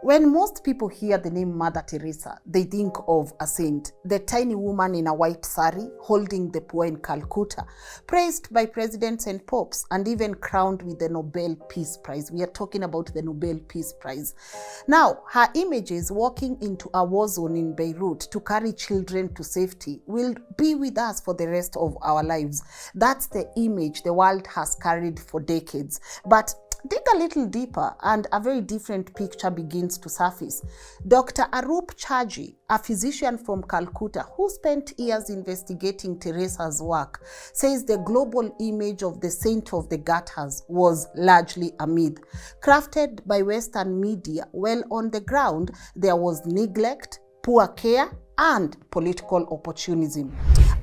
When most people hear the name Mother Teresa, they think of a saint, the tiny woman in a white sari holding the poor in Calcutta, praised by presidents and popes, and even crowned with the Nobel Peace Prize. We are talking about the Nobel Peace Prize. Now, her images walking into a war zone in Beirut to carry children to safety will be with us for the rest of our lives. That's the image the world has carried for decades. But dig a little deeper and a very different picture begins to surface. Dr. Arup Chaji, a physician from Calcutta who spent years investigating Teresa's work, says the global image of the saint of the gutters was largely a myth, crafted by Western media. Well, on the ground, there was neglect, poor care, and political opportunism.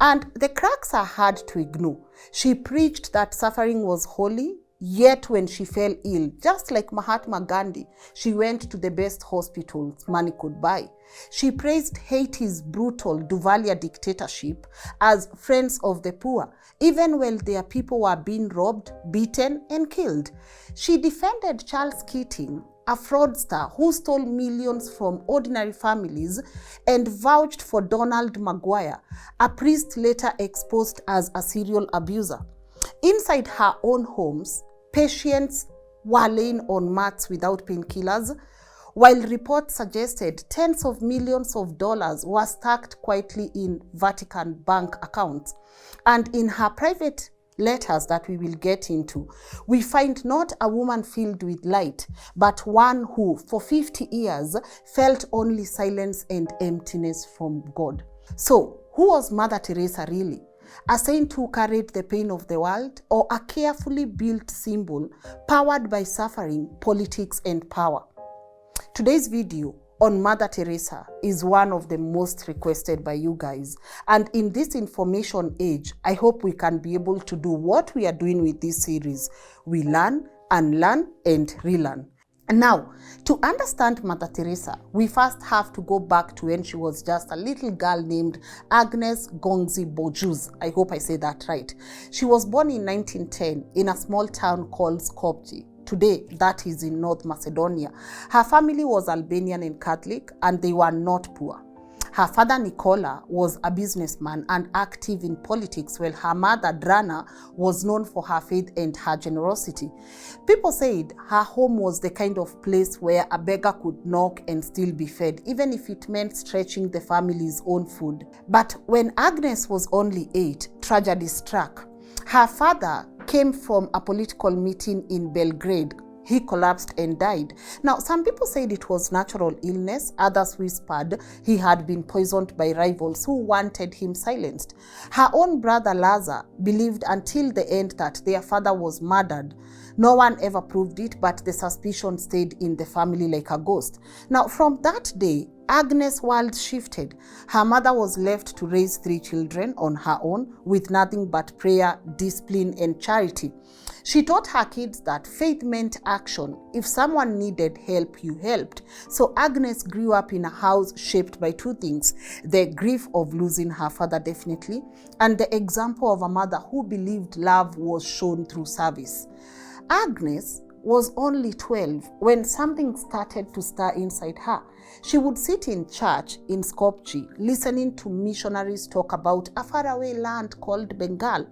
And the cracks are hard to ignore. She preached that suffering was holy, yet when she fell ill, just like Mahatma Gandhi, she went to the best hospitals money could buy. She praised Haiti's brutal Duvalier dictatorship as friends of the poor, even when their people were being robbed, beaten, and killed. She defended Charles Keating, a fraudster who stole millions from ordinary families, and vouched for Donald Maguire, a priest later exposed as a serial abuser. Inside her own homes, patients were laying on mats without painkillers, while reports suggested tens of millions of dollars were stacked quietly in Vatican bank accounts. And in her private letters that we will get into, we find not a woman filled with light, but one who, for 50 years, felt only silence and emptiness from God. So, who was Mother Teresa really? A saint who carried the pain of the world, or a carefully built symbol powered by suffering, politics, and power? Today's video on Mother Teresa is one of the most requested by you guys. And in this information age, I hope we can be able to do what we are doing with this series. We learn, unlearn, and relearn. Now, to understand Mother Teresa, we first have to go back to when she was just a little girl named Agnes Gongzi Bojuz. I hope I say that right. She was born in 1910 in a small town called Skopje. Today, that is in North Macedonia. Her family was Albanian and Catholic, and they were not poor. Her father, Nicola, was a businessman and active in politics, while her mother, Drana, was known for her faith and her generosity. People said her home was the kind of place where a beggar could knock and still be fed, even if it meant stretching the family's own food. But when Agnes was only 8, tragedy struck. Her father came from a political meeting in Belgrade. He collapsed and died. Now, some people said it was natural illness. Others whispered he had been poisoned by rivals who wanted him silenced. Her own brother Lazar believed until the end that their father was murdered. No one ever proved it, but the suspicion stayed in the family like a ghost. Now, from that day, Agnes' world shifted. Her mother was left to raise 3 children on her own with nothing but prayer, discipline, and charity. She taught her kids that faith meant action. If someone needed help, you helped. So Agnes grew up in a house shaped by 2 things: the grief of losing her father, definitely, and the example of a mother who believed love was shown through service. Agnes was only 12 when something started to stir inside her. She would sit in church in Skopje, listening to missionaries talk about a faraway land called Bengal.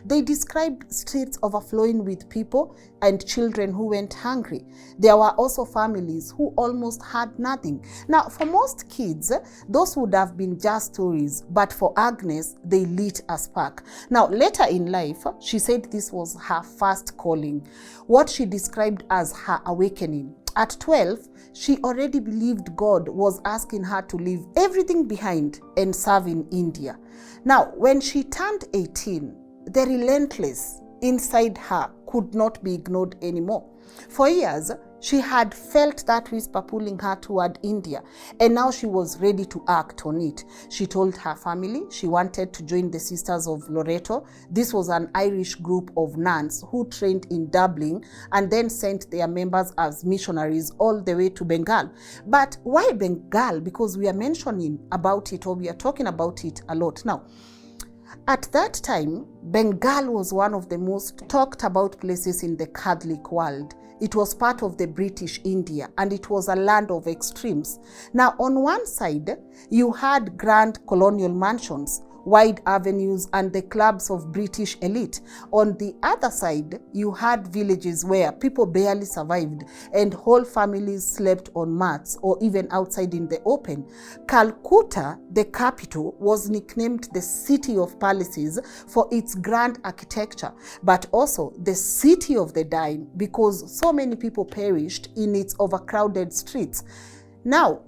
They described streets overflowing with people and children who went hungry. There were also families who almost had nothing. Now, for most kids, those would have been just stories, but for Agnes, they lit a spark. Now, later in life, she said this was her first calling, what she described as her awakening. At 12, she already believed God was asking her to leave everything behind and serve in India. Now, when she turned 18, the relentless inside her could not be ignored anymore. For years, she had felt that whisper pulling her toward India, and now she was ready to act on it. She told her family she wanted to join the Sisters of Loreto. This was an Irish group of nuns who trained in Dublin and then sent their members as missionaries all the way to Bengal. But why Bengal? Because we are mentioning about it, or we are talking about it a lot now. At that time, Bengal was one of the most talked about places in the Catholic world. it was part of the British India, and it was a land of extremes. Now, on one side, you had grand colonial mansions, wide avenues, and the clubs of British elite. On the other side, you had villages where people barely survived and whole families slept on mats or even outside in the open. Calcutta, the capital, was nicknamed the City of Palaces for its grand architecture, but also the City of the Dying because so many people perished in its overcrowded streets. Now,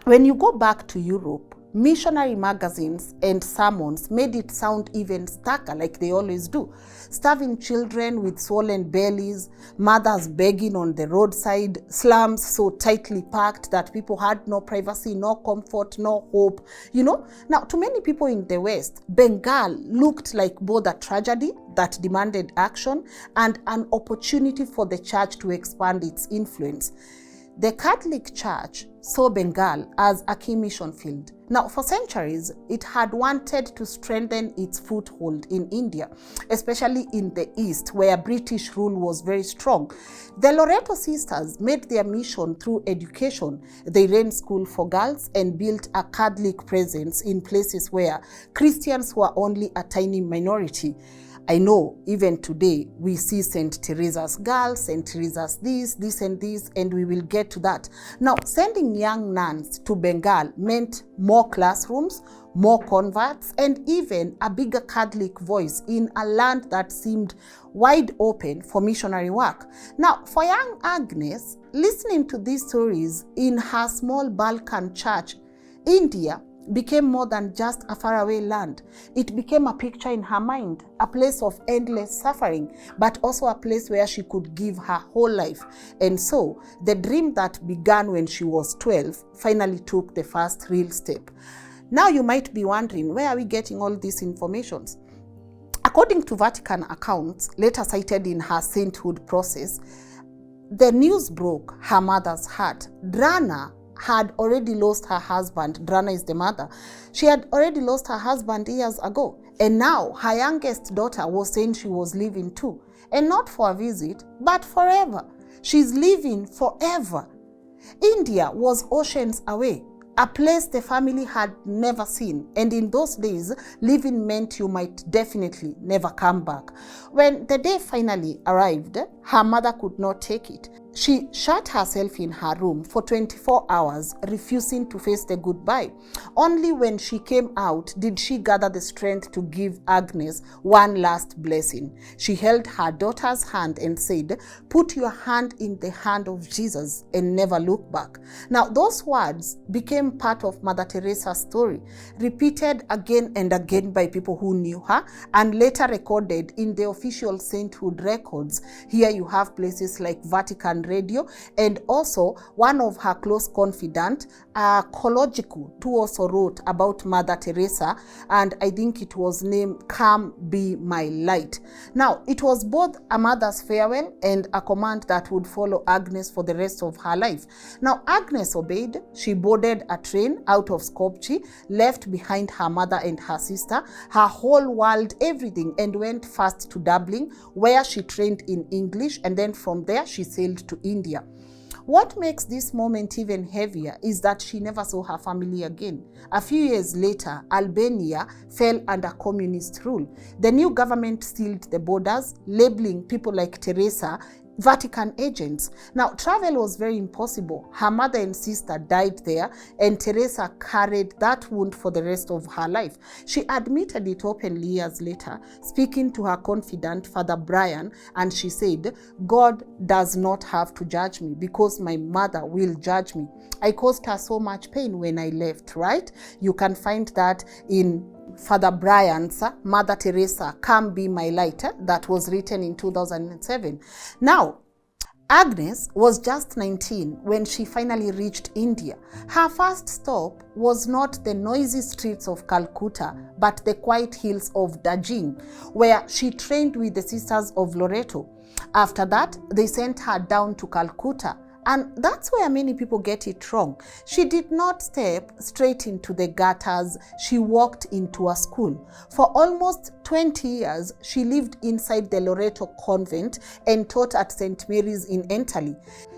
when you go back to Europe, missionary magazines and sermons made it sound even starker, like they always do. Starving children with swollen bellies, mothers begging on the roadside, slums so tightly packed that people had no privacy, no comfort, no hope. Now, to many people in the West, Bengal looked like both a tragedy that demanded action and an opportunity for the church to expand its influence. The Catholic Church saw Bengal as a key mission field. Now, for centuries, it had wanted to strengthen its foothold in India, especially in the East, where British rule was very strong. The Loreto sisters made their mission through education. They ran school for girls and built a Catholic presence in places where Christians were only a tiny minority. I know even today we see St. Teresa's girls, St. Teresa's this and this, and we will get to that. Now, sending young nuns to Bengal meant more classrooms, more converts, and even a bigger Catholic voice in a land that seemed wide open for missionary work. Now, for young Agnes, listening to these stories in her small Balkan church, India became more than just a faraway land. It became a picture in her mind, a place of endless suffering, but also a place where she could give her whole life. And so, the dream that began when she was 12 finally took the first real step. Now you might be wondering, where are we getting all these informations? According to Vatican accounts, later cited in her sainthood process, the news broke her mother's heart. Drana had already lost her husband. Drana is the mother. She had already lost her husband years ago. And now her youngest daughter was saying she was leaving too. And not for a visit, but forever. She's leaving forever. India was oceans away, a place the family had never seen. And in those days, leaving meant you might definitely never come back. When the day finally arrived, her mother could not take it. She shut herself in her room for 24 hours, refusing to face the goodbye. Only when she came out did she gather the strength to give Agnes one last blessing. She held her daughter's hand and said, "Put your hand in the hand of Jesus and never look back." Now, those words became part of Mother Teresa's story, repeated again and again by people who knew her, and later recorded in the official sainthood records. Here you have places like Vatican Radio, and also one of her close confidant, Collogical, who also wrote about Mother Teresa, and I think it was named "Come Be My Light." Now, it was both a mother's farewell and a command that would follow Agnes for the rest of her life. Now, Agnes obeyed. She boarded a train out of Skopje, left behind her mother and her sister, her whole world, everything, and went first to Dublin, where she trained in English, and then from there she sailed to India. What makes this moment even heavier is that she never saw her family again. A few years later, Albania fell under communist rule. The new government sealed the borders, labeling people like Teresa Vatican agents. Now, travel was very impossible. Her mother and sister died there, and Teresa carried that wound for the rest of her life. She admitted it openly years later, speaking to her confidant, Father Brian, and she said, "God does not have to judge me because my mother will judge me. I caused her so much pain when I left," right? You can find that in Father Brian's Mother Teresa, "Come Be My Light," that was written in 2007. Now, Agnes was just 19 when she finally reached India. Her first stop was not the noisy streets of Calcutta, but the quiet hills of Darjeeling, where she trained with the Sisters of Loreto. After that, they sent her down to Calcutta, And that's where many people get it wrong. She did not step straight into the gutters. She walked into a school. For almost 20 years, she lived inside the Loreto convent and taught at St. Mary's in Italy.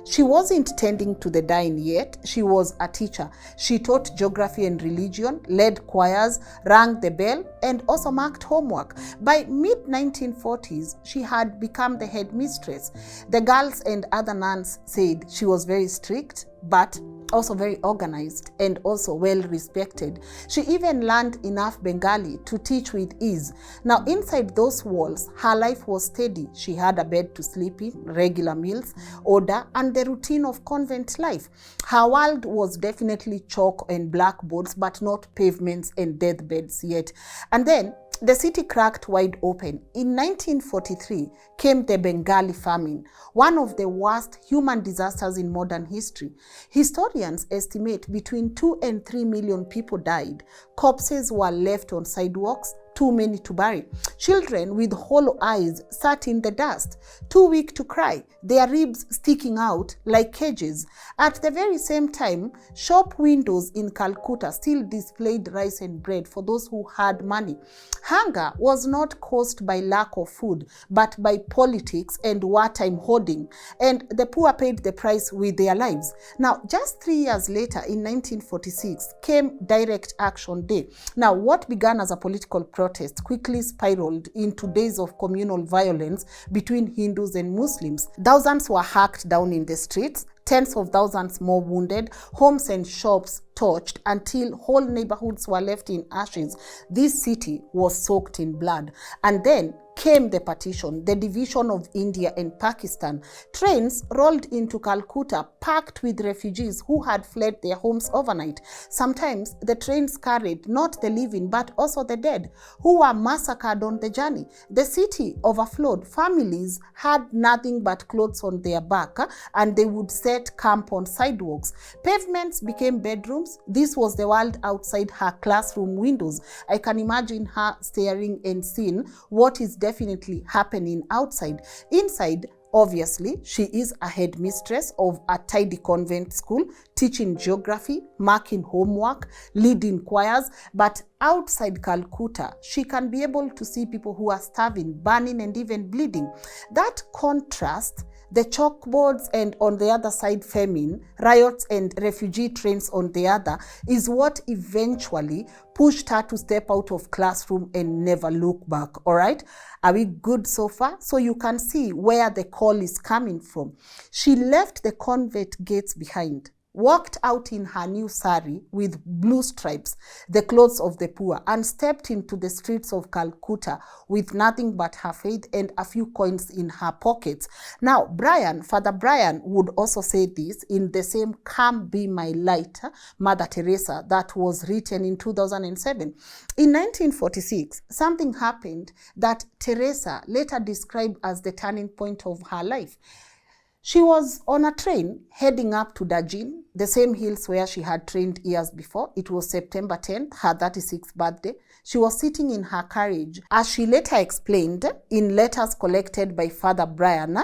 She wasn't tending to the dying yet. She was a teacher. She taught geography and religion, led choirs, rang the bell, and also marked homework. By mid-1940s, she had become the headmistress. The girls and other nuns said she was very strict, but also very organized and also well respected. She even learned enough Bengali to teach with ease. Now, inside those walls, her life was steady. She had a bed to sleep in, regular meals, order, and the routine of convent life. Her world was definitely chalk and blackboards, but not pavements and deathbeds yet. And then the city cracked wide open. In 1943 came the Bengali famine, one of the worst human disasters in modern history. Historians estimate between 2 and 3 million people died. Corpses were left on sidewalks, too many to bury. Children with hollow eyes sat in the dust, too weak to cry, their ribs sticking out like cages. At the very same time, shop windows in Calcutta still displayed rice and bread for those who had money. Hunger was not caused by lack of food, but by politics and wartime hoarding, and the poor paid the price with their lives. Now, just 3 years later, in 1946, came Direct Action Day. Now, what began as a political protest quickly spiraled into days of communal violence between Hindus and Muslims. Thousands were hacked down in the streets, tens of thousands more wounded, homes and shops torched until whole neighborhoods were left in ashes. This city was soaked in blood. And then came the partition, the division of India and Pakistan. Trains rolled into Calcutta packed with refugees who had fled their homes overnight. Sometimes the trains carried not the living but also the dead who were massacred on the journey. The city overflowed. Families had nothing but clothes on their back and they would set camp on sidewalks. Pavements became bedrooms. This was the world outside her classroom windows. I can imagine her staring and seeing what is definitely happening outside. Inside, obviously, she is a headmistress of a tidy convent school, teaching geography, marking homework, leading choirs. But outside Calcutta, she can be able to see people who are starving, burning, and even bleeding. That contrast, the chalkboards and on the other side famine, riots and refugee trains on the other, is what eventually pushed her to step out of classroom and never look back. All right? Are we good so far? So you can see where the call is coming from. She left the convent gates behind, walked out in her new sari with blue stripes, the clothes of the poor, and stepped into the streets of Calcutta with nothing but her faith and a few coins in her pockets. Now, Father Brian would also say this in the same Come Be My Light, Mother Teresa, that was written in 2007. In 1946, something happened that Teresa later described as the turning point of her life. She was on a train heading up to Dajin, the same hills where she had trained years before. It was September 10th, her 36th birthday. She was sitting in her carriage. As she later explained in letters collected by Father Brian,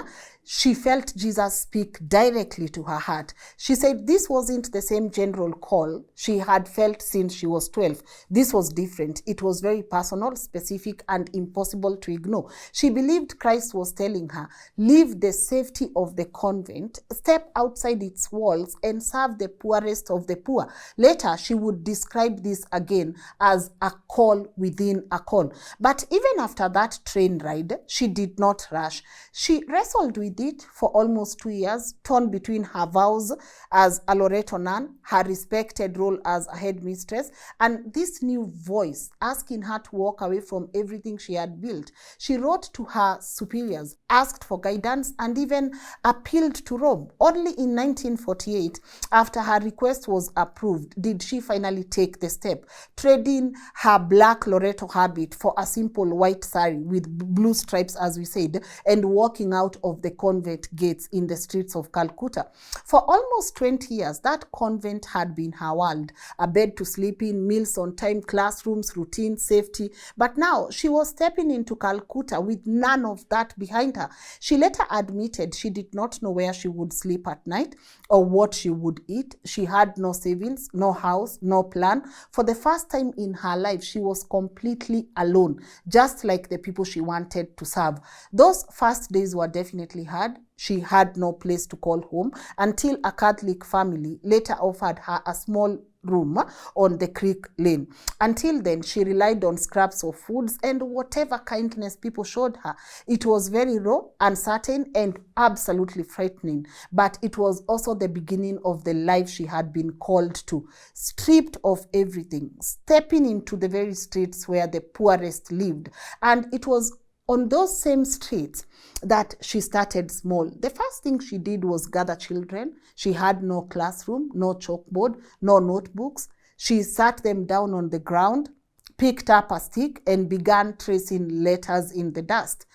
she felt Jesus speak directly to her heart. She said this wasn't the same general call she had felt since she was 12. This was different. It was very personal, specific, and impossible to ignore. She believed Christ was telling her, leave the safety of the convent, step outside its walls, and serve the poorest of the poor. Later, she would describe this again as a call within a call. But even after that train ride, she did not rush. She wrestled with it for almost 2 years, torn between her vows as a Loreto nun, her respected role as a headmistress, and this new voice asking her to walk away from everything she had built. She wrote to her superiors, asked for guidance, and even appealed to Rome. Only in 1948, After her request was approved, did she finally take the step, trading her black Loreto habit for a simple white sari with blue stripes, as we said, and walking out of the convent gates in the streets of Calcutta? For almost 20 years, that convent had been her world, a bed to sleep in, meals on time, classrooms, routine, safety. But now she was stepping into Calcutta with none of that behind her. She later admitted she did not know where she would sleep at night or what she would eat. She had no savings, no house, no plan. For the first time in her life, she was completely alone, just like the people she wanted to serve. Those first days were definitely hard. She had no place to call home until a Catholic family later offered her a small room on the creek lane. Until then, she relied on scraps of foods and whatever kindness people showed her. It was very raw, uncertain, and absolutely frightening. But it was also the beginning of the life she had been called to, stripped of everything, stepping into the very streets where the poorest lived. And it was on those same streets that she started small. The first thing she did was gather children. She had no classroom, no chalkboard, no notebooks. She sat them down on the ground, picked up a stick, and began tracing letters in the dust.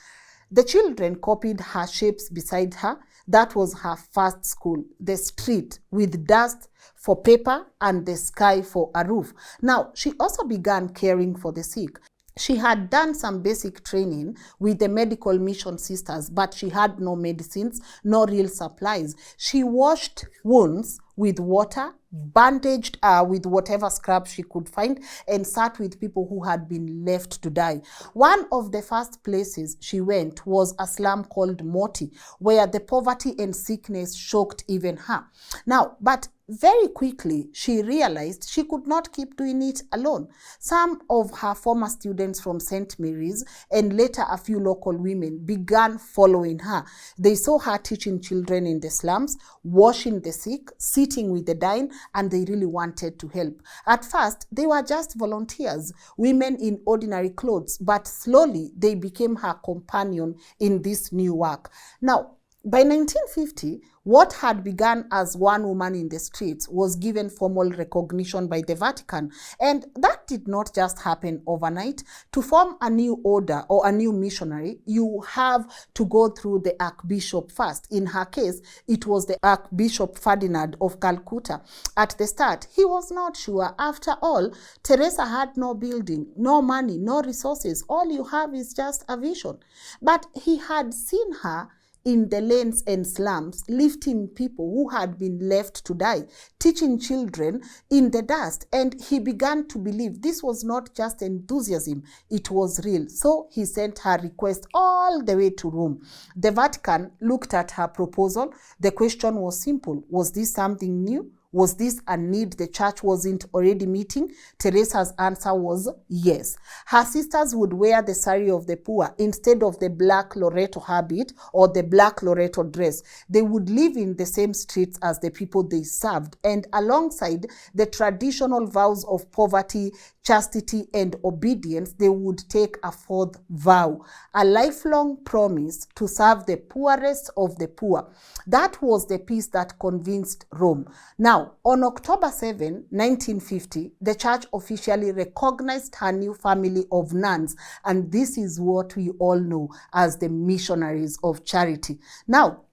The children copied her shapes beside her. That was her first school, the street with dust for paper and the sky for a roof. Now, she also began caring for the sick. She had done some basic training with the medical mission sisters, but she had no medicines, no real supplies. She washed wounds with water, bandaged with whatever scrap she could find, and sat with people who had been left to die. One of the first places she went was a slum called Moti, where the poverty and sickness shocked even her. Now, but very quickly, she realized she could not keep doing it alone. Some of her former students from St. Mary's and later a few local women began following her. They saw her teaching children in the slums, washing the sick, sitting with the dying, and they really wanted to help. At first, they were just volunteers, women in ordinary clothes, but slowly they became her companion in this new work. Now, by 1950, what had begun as one woman in the streets was given formal recognition by the Vatican. And that did not just happen overnight. To form a new order or a new missionary, you have to go through the Archbishop first. In her case, it was the Archbishop Ferdinand of Calcutta. At the start, he was not sure. After all, Teresa had no building, no money, no resources. All you have is just a vision. But he had seen her in the lanes and slums, lifting people who had been left to die, teaching children in the dust. And he began to believe this was not just enthusiasm, it was real. So he sent her request all the way to Rome. The Vatican looked at her proposal. The question was simple. Was this something new? Was this a need the church wasn't already meeting? Teresa's answer was yes. Her sisters would wear the sari of the poor instead of the black Loreto habit or the black Loreto dress. They would live in the same streets as the people they served, and alongside the traditional vows of poverty, chastity, and obedience, they would take a fourth vow, a lifelong promise to serve the poorest of the poor. That was the piece that convinced Rome. Now, on October 7, 1950, the church officially recognized her new family of nuns, and this is what we all know as the missionaries of charity. Now,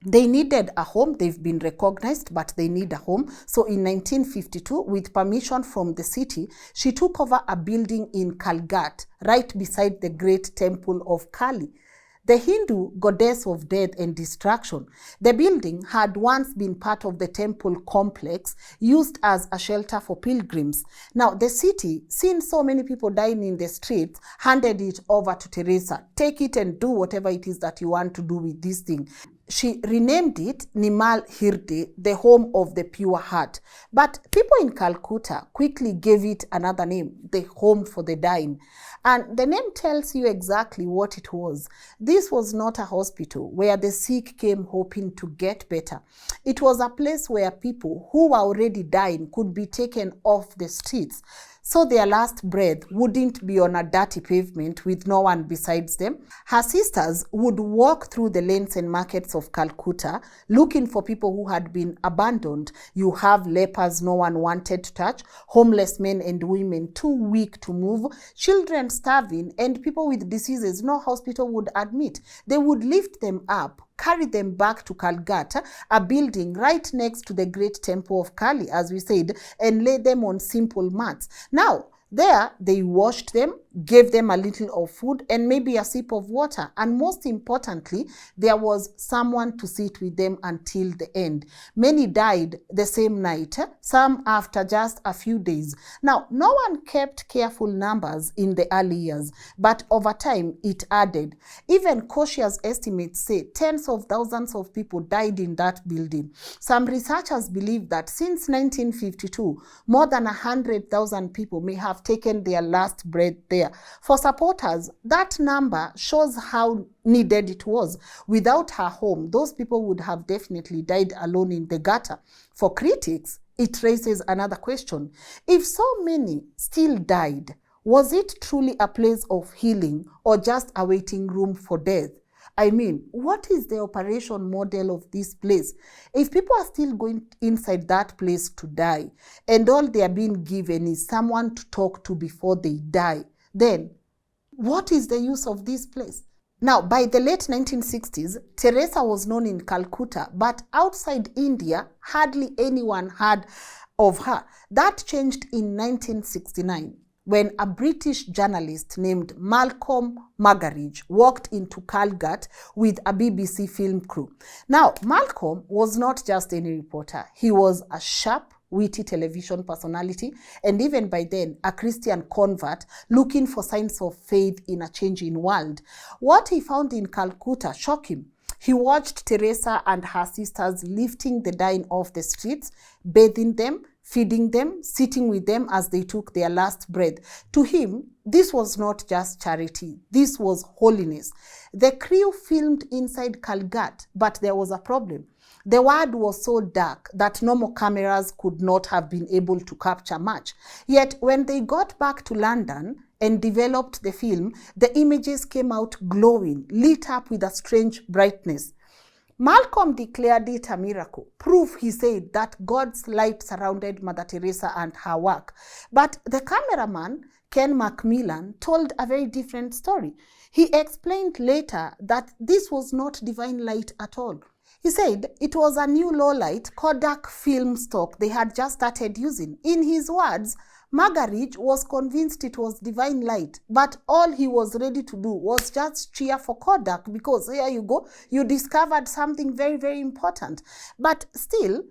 they needed a home. They've been recognized, but they need a home. So in 1952, with permission from the city, she took over a building in Calcutta, right beside the great temple of Kali, the Hindu goddess of death and destruction. The building had once been part of the temple complex, used as a shelter for pilgrims. Now, the city, seeing so many people dying in the streets, handed it over to Teresa. Take it and do whatever it is that you want to do with this thing. She renamed it Nimal Hirde, the home of the pure heart. But people in Calcutta quickly gave it another name, the home for the dying. And the name tells you exactly what it was. This was not a hospital where the sick came hoping to get better. It was a place where people who were already dying could be taken off the streets, so their last breath wouldn't be on a dirty pavement with no one besides them. Her sisters would walk through the lanes and markets of Calcutta looking for people who had been abandoned. You have lepers no one wanted to touch, homeless men and women too weak to move, children starving, and people with diseases no hospital would admit. They would lift them up, carry them back to Calcutta, a building right next to the great temple of Kali, as we said, and lay them on simple mats. Now, there, they washed them, gave them a little of food and maybe a sip of water. And most importantly, there was someone to sit with them until the end. Many died the same night, some after just a few days. Now, no one kept careful numbers in the early years, but over time it added. Even cautious estimates say tens of thousands of people died in that building. Some researchers believe that since 1952, more than 100,000 people may have taken their last breath there. For supporters, that number shows how needed it was. Without her home, those people would have definitely died alone in the gutter. For critics, it raises another question. If so many still died, was it truly a place of healing or just a waiting room for death? I mean, what is the operation model of this place? If people are still going inside that place to die, and all they are being given is someone to talk to before they die, then what is the use of this place? Now, by the late 1960s, Teresa was known in Calcutta, but outside India, hardly anyone heard of her. That changed in 1969. When a British journalist named Malcolm Muggeridge walked into Calcutta with a BBC film crew. Now, Malcolm was not just any reporter. He was a sharp, witty television personality, and even by then, a Christian convert looking for signs of faith in a changing world. What he found in Calcutta shocked him. He watched Teresa and her sisters lifting the dying off the streets, bathing them, feeding them, sitting with them as they took their last breath. To him, this was not just charity. This was holiness. The crew filmed inside Calcutta, but there was a problem. The word was so dark that normal cameras could not have been able to capture much. Yet when they got back to London and developed the film, the images came out glowing, lit up with a strange brightness. Malcolm declared it a miracle. Proof, he said, that God's light surrounded Mother Teresa and her work. But the cameraman, Ken Macmillan, told a very different story. He explained later that this was not divine light at all. He said it was a new low light Kodak film stock they had just started using. In his words, Muggeridge was convinced it was divine light, but all he was ready to do was just cheer for Kodak because here you go, you discovered something very, very important. But still,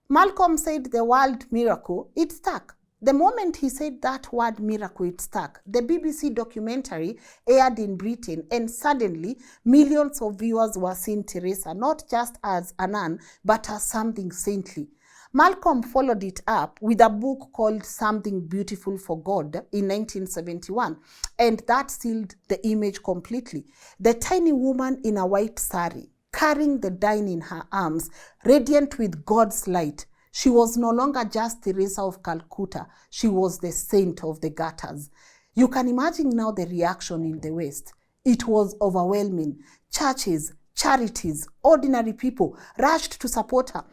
Malcolm said the word miracle, it stuck. The moment he said that word miracle, it stuck. The BBC documentary aired in Britain, and suddenly millions of viewers were seeing Teresa not just as a nun, but as something saintly. Malcolm followed it up with a book called Something Beautiful for God in 1971, and that sealed the image completely. The tiny woman in a white sari, carrying the dying in her arms, radiant with God's light. She was no longer just Teresa of Calcutta. She was the saint of the gutters. You can imagine now the reaction in the West. It was overwhelming. Churches, charities, ordinary people rushed to support her.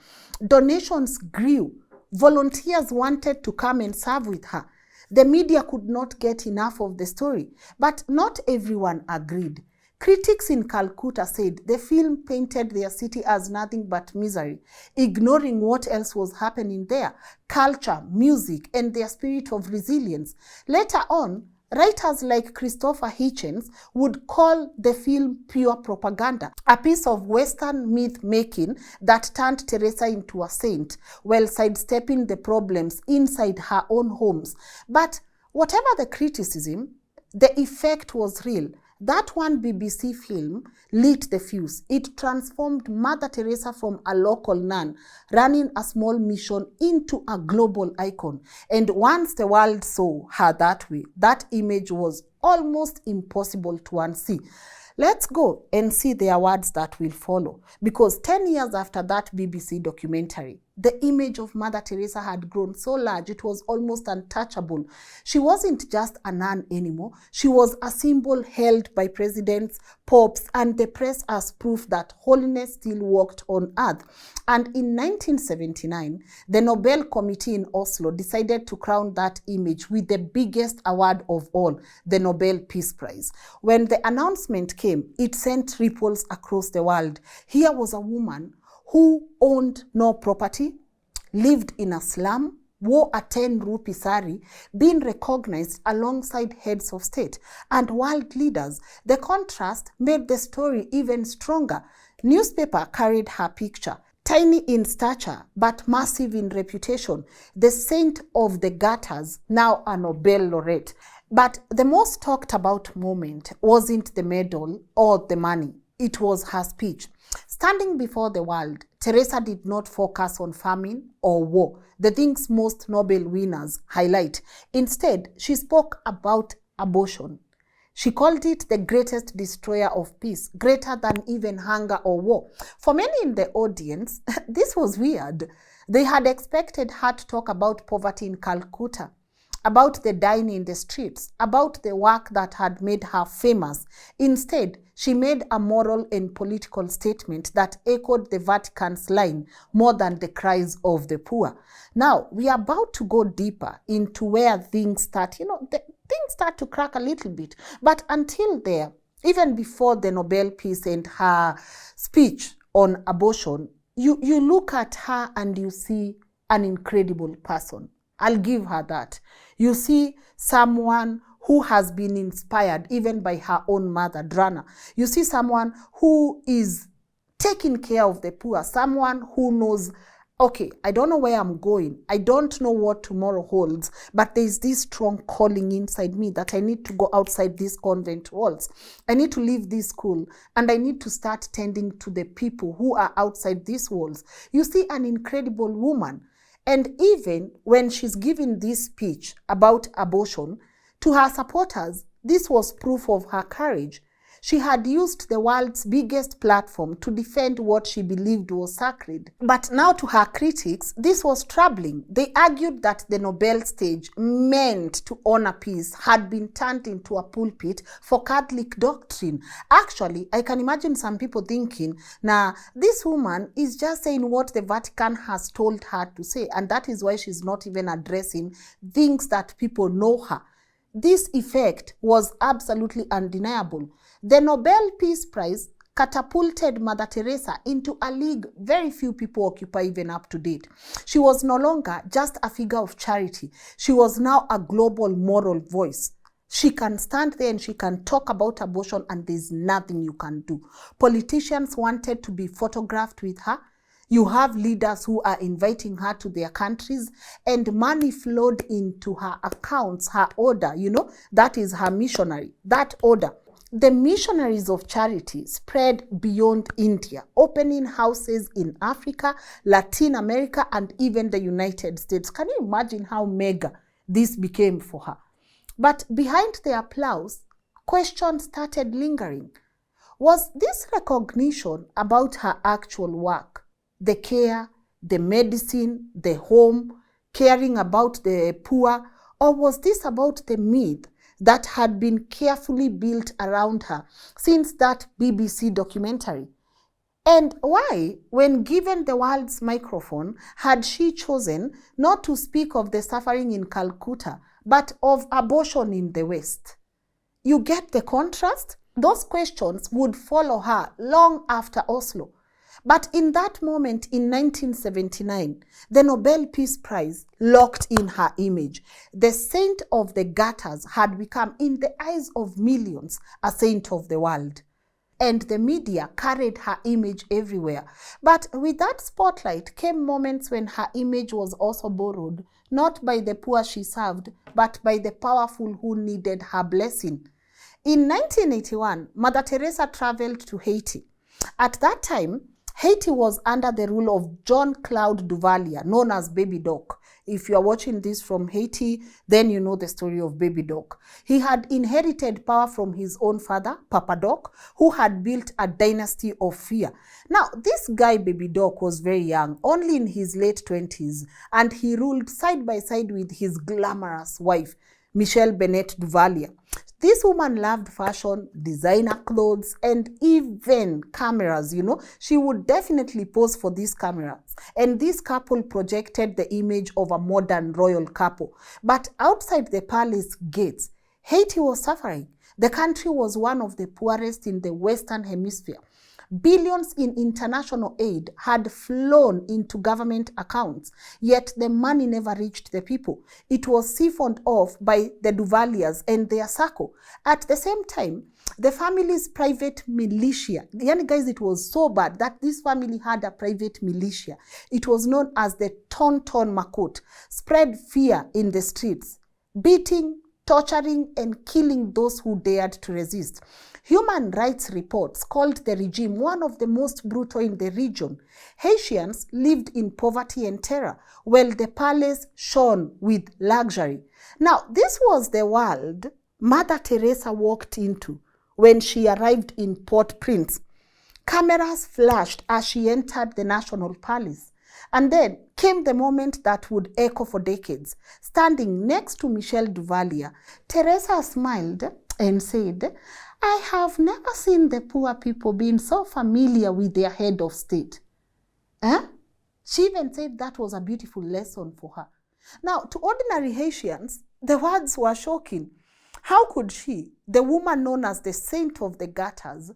Donations grew. Volunteers wanted to come and serve with her. The media could not get enough of the story, but not everyone agreed. Critics in Calcutta said the film painted their city as nothing but misery, ignoring what else was happening there, culture, music, and their spirit of resilience. Later on, writers like Christopher Hitchens would call the film pure propaganda, a piece of Western myth-making that turned Teresa into a saint, while sidestepping the problems inside her own homes. But whatever the criticism, the effect was real. That one BBC film lit the fuse. It transformed Mother Teresa from a local nun running a small mission into a global icon. And once the world saw her that way, that image was almost impossible to unsee. Let's go and see the awards that will follow. Because 10 years after that BBC documentary, The image of Mother Teresa had grown so large, it was almost untouchable. She wasn't just a nun anymore. She was a symbol held by presidents, popes, and the press as proof that holiness still walked on earth. And in 1979, the Nobel Committee in Oslo decided to crown that image with the biggest award of all, the Nobel Peace Prize. When the announcement came, it sent ripples across the world. Here was a woman who owned no property, lived in a slum, wore a 10-rupee sari, being recognized alongside heads of state and world leaders. The contrast made the story even stronger. Newspaper carried her picture, tiny in stature but massive in reputation, the saint of the gutters, now a Nobel laureate. But the most talked about moment wasn't the medal or the money. It was her speech. Standing before the world, Teresa did not focus on famine or war, the things most Nobel winners highlight. Instead, she spoke about abortion. She called it the greatest destroyer of peace, greater than even hunger or war. For many in the audience, this was weird. They had expected her to talk about poverty in Calcutta, about the dying in the streets, about the work that had made her famous. Instead, she made a moral and political statement that echoed the Vatican's line more than the cries of the poor. Now, we are about to go deeper into where things start, things start to crack a little bit. But until there, even before the Nobel Peace and her speech on abortion, you look at her and you see an incredible person. I'll give her that. You see someone who has been inspired even by her own mother, Drana. You see someone who is taking care of the poor, someone who knows, okay, I don't know where I'm going. I don't know what tomorrow holds, but there's this strong calling inside me that I need to go outside these convent walls. I need to leave this school and I need to start tending to the people who are outside these walls. You see an incredible woman. And even when she's giving this speech about abortion, to her supporters, this was proof of her courage. She had used the world's biggest platform to defend what she believed was sacred. But now to her critics, this was troubling. They argued that the Nobel stage, meant to honor peace, had been turned into a pulpit for Catholic doctrine. Actually, I can imagine some people thinking, nah, this woman is just saying what the Vatican has told her to say, and that is why she's not even addressing things that people know her. This effect was absolutely undeniable. The Nobel Peace Prize catapulted Mother Teresa into a league very few people occupy even up to date. She was no longer just a figure of charity. She was now a global moral voice. She can stand there and she can talk about abortion and there's nothing you can do. Politicians wanted to be photographed with her. You have leaders who are inviting her to their countries, and money flowed into her accounts, her order, that is her missionary, that order. The missionaries of charity spread beyond India, opening houses in Africa, Latin America, and even the United States. Can you imagine how mega this became for her? But behind the applause, questions started lingering. Was this recognition about her actual work? The care, the medicine, the home, caring about the poor, or was this about the myth that had been carefully built around her since that BBC documentary? And why, when given the world's microphone, had she chosen not to speak of the suffering in Calcutta, but of abortion in the West? You get the contrast? Those questions would follow her long after Oslo. But in that moment in 1979, the Nobel Peace Prize locked in her image. The saint of the gutters had become, in the eyes of millions, a saint of the world. And the media carried her image everywhere. But with that spotlight came moments when her image was also borrowed, not by the poor she served, but by the powerful who needed her blessing. In 1981, Mother Teresa traveled to Haiti. At that time, Haiti was under the rule of John Claude Duvalier, known as Baby Doc. If you are watching this from Haiti, then you know the story of Baby Doc. He had inherited power from his own father, Papa Doc, who had built a dynasty of fear. Now, this guy, Baby Doc, was very young, only in his late 20s, and he ruled side by side with his glamorous wife, Michelle Bennett Duvalier. This woman loved fashion, designer clothes, and even cameras, you know. She would definitely pose for these cameras. And this couple projected the image of a modern royal couple. But outside the palace gates, Haiti was suffering. The country was one of the poorest in the Western Hemisphere. Billions in international aid had flown into government accounts, yet the money never reached the people. It was siphoned off by the Duvaliers and their circle. At the same time, the family's private militia, guys, it was so bad that this family had a private militia. It was known as the Tonton Makut, spread fear in the streets, beating, torturing, and killing those who dared to resist. Human rights reports called the regime one of the most brutal in the region. Haitians lived in poverty and terror, while the palace shone with luxury. Now, this was the world Mother Teresa walked into when she arrived in Port-au-Prince. Cameras flashed as she entered the National Palace. And then came the moment that would echo for decades. Standing next to Michelle Duvalier, Teresa smiled and said, "I have never seen the poor people being so familiar with their head of state." She even said that was a beautiful lesson for her. Now, to ordinary Haitians, the words were shocking. How could she, the woman known as the saint of the gutters,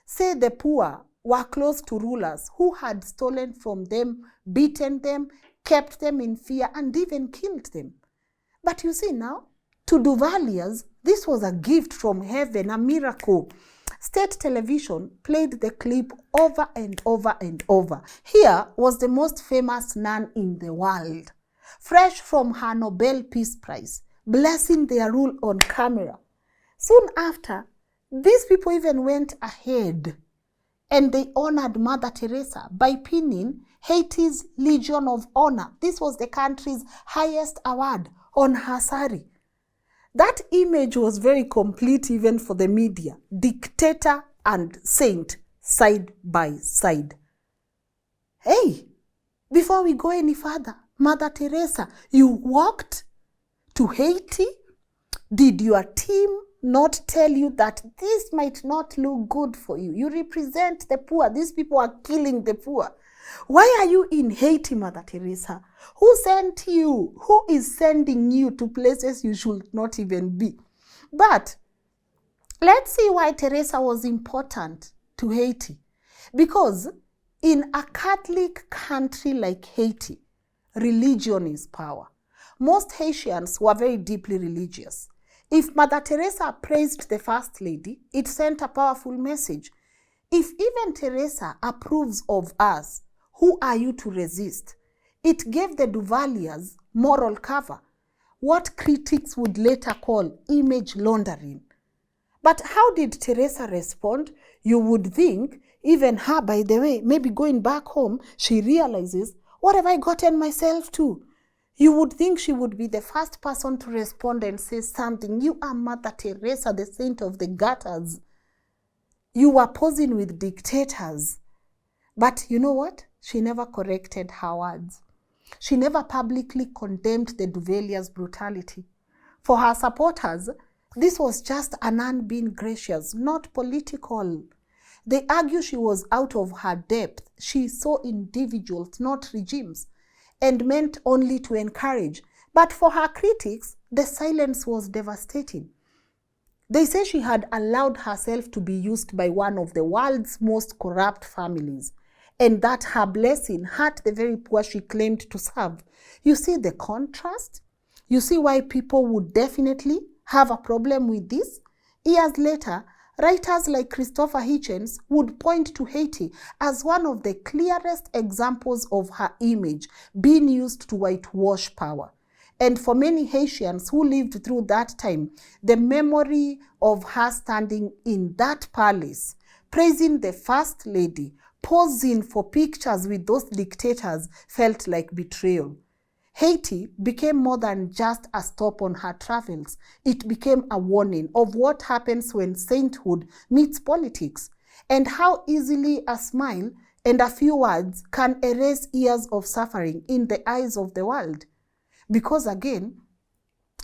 say the poor were close to rulers who had stolen from them, beaten them, kept them in fear, and even killed them? But you see now, to Duvaliers, this was a gift from heaven, a miracle. State television played the clip over and over and over. Here was the most famous nun in the world, fresh from her Nobel Peace Prize, blessing their rule on camera. Soon after, these people even went ahead and they honored Mother Teresa by pinning Haiti's Legion of Honor. This was the country's highest award on her sari. That image was very complete even for the media. Dictator and saint side by side. Hey, before we go any further, Mother Teresa, you walked to Haiti? Did your team not tell you that this might not look good for you? You represent the poor. These people are killing the poor. Why are you in Haiti, Mother Teresa? Who sent you? Who is sending you to places you should not even be? But let's see why Teresa was important to Haiti. Because in a Catholic country like Haiti, religion is power. Most Haitians were very deeply religious. If Mother Teresa praised the First Lady, it sent a powerful message. If even Teresa approves of us, who are you to resist? It gave the Duvaliers moral cover, what critics would later call image laundering. But how did Teresa respond? You would think, even her, by the way, maybe going back home, she realizes, what have I gotten myself to? You would think she would be the first person to respond and say something. You are Mother Teresa, the saint of the gutters. You were posing with dictators. But you know what? She never corrected her words. She never publicly condemned the Duvaliers' brutality. For her supporters, this was just a nun being gracious, not political. They argue she was out of her depth. She saw individuals, not regimes, and meant only to encourage. But for her critics, the silence was devastating. They say she had allowed herself to be used by one of the world's most corrupt families, and that her blessing hurt the very poor she claimed to serve. You see the contrast? You see why people would definitely have a problem with this? Years later, writers like Christopher Hitchens would point to Haiti as one of the clearest examples of her image being used to whitewash power. And for many Haitians who lived through that time, the memory of her standing in that palace, praising the First Lady, posing for pictures with those dictators felt like betrayal. Haiti became more than just a stop on her travels. It became a warning of what happens when sainthood meets politics, and how easily a smile and a few words can erase years of suffering in the eyes of the world. Because again,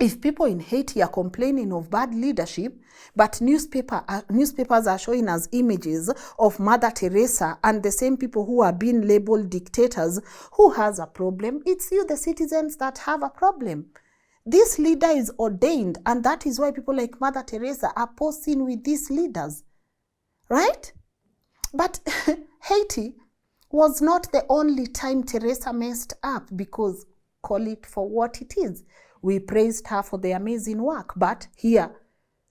if people in Haiti are complaining of bad leadership, but newspapers are showing us images of Mother Teresa and the same people who are being labeled dictators, who has a problem? It's you, the citizens, that have a problem. This leader is ordained, and that is why people like Mother Teresa are posing with these leaders, right? But Haiti was not the only time Teresa messed up, because call it for what it is. We praised her for the amazing work, but here,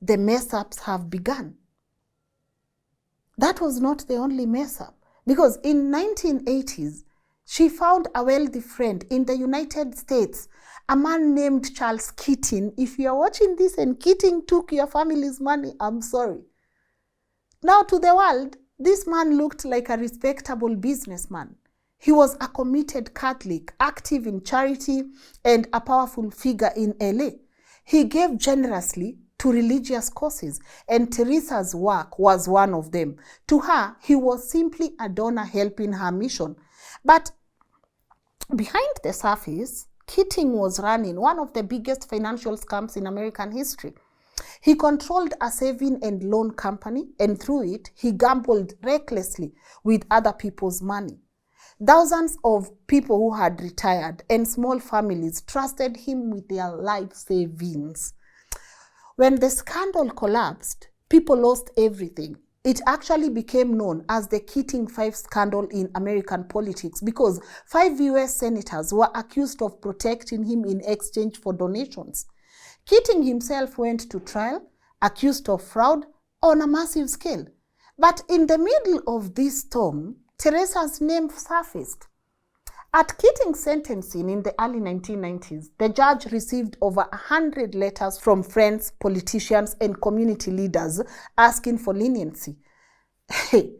the mess-ups have begun. That was not the only mess-up, because in 1980s, she found a wealthy friend in the United States, a man named Charles Keating. If you are watching this and Keating took your family's money, I'm sorry. Now to the world, this man looked like a respectable businessman. He was a committed Catholic, active in charity, and a powerful figure in LA. He gave generously to religious causes, and Teresa's work was one of them. To her, he was simply a donor helping her mission. But behind the surface, Keating was running one of the biggest financial scams in American history. He controlled a saving and loan company, and through it, he gambled recklessly with other people's money. Thousands of people who had retired and small families trusted him with their life savings. When the scandal collapsed, people lost everything. It actually became known as the Keating 5 scandal in American politics, because 5 US senators were accused of protecting him in exchange for donations. Keating himself went to trial, accused of fraud on a massive scale. But in the middle of this storm, Teresa's name surfaced. At Keating's sentencing in the early 1990s, the judge received over 100 letters from friends, politicians, and community leaders asking for leniency. Hey,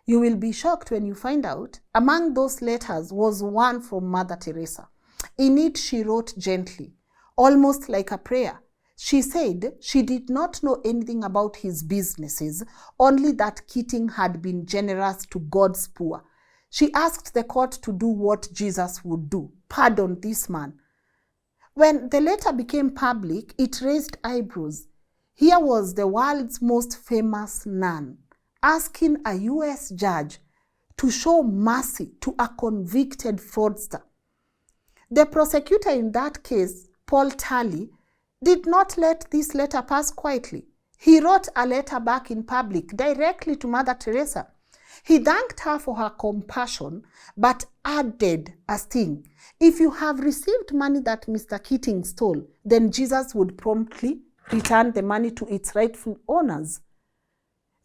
you will be shocked when you find out among those letters was one from Mother Teresa. In it, she wrote gently, almost like a prayer. She said she did not know anything about his businesses, only that Keating had been generous to God's poor. She asked the court to do what Jesus would do, pardon this man. When the letter became public, it raised eyebrows. Here was the world's most famous nun asking a US judge to show mercy to a convicted fraudster. The prosecutor in that case, Paul Tully, did not let this letter pass quietly. He wrote a letter back in public directly to Mother Teresa. He thanked her for her compassion, but added a sting. If you have received money that Mr. Keating stole, then Jesus would promptly return the money to its rightful owners.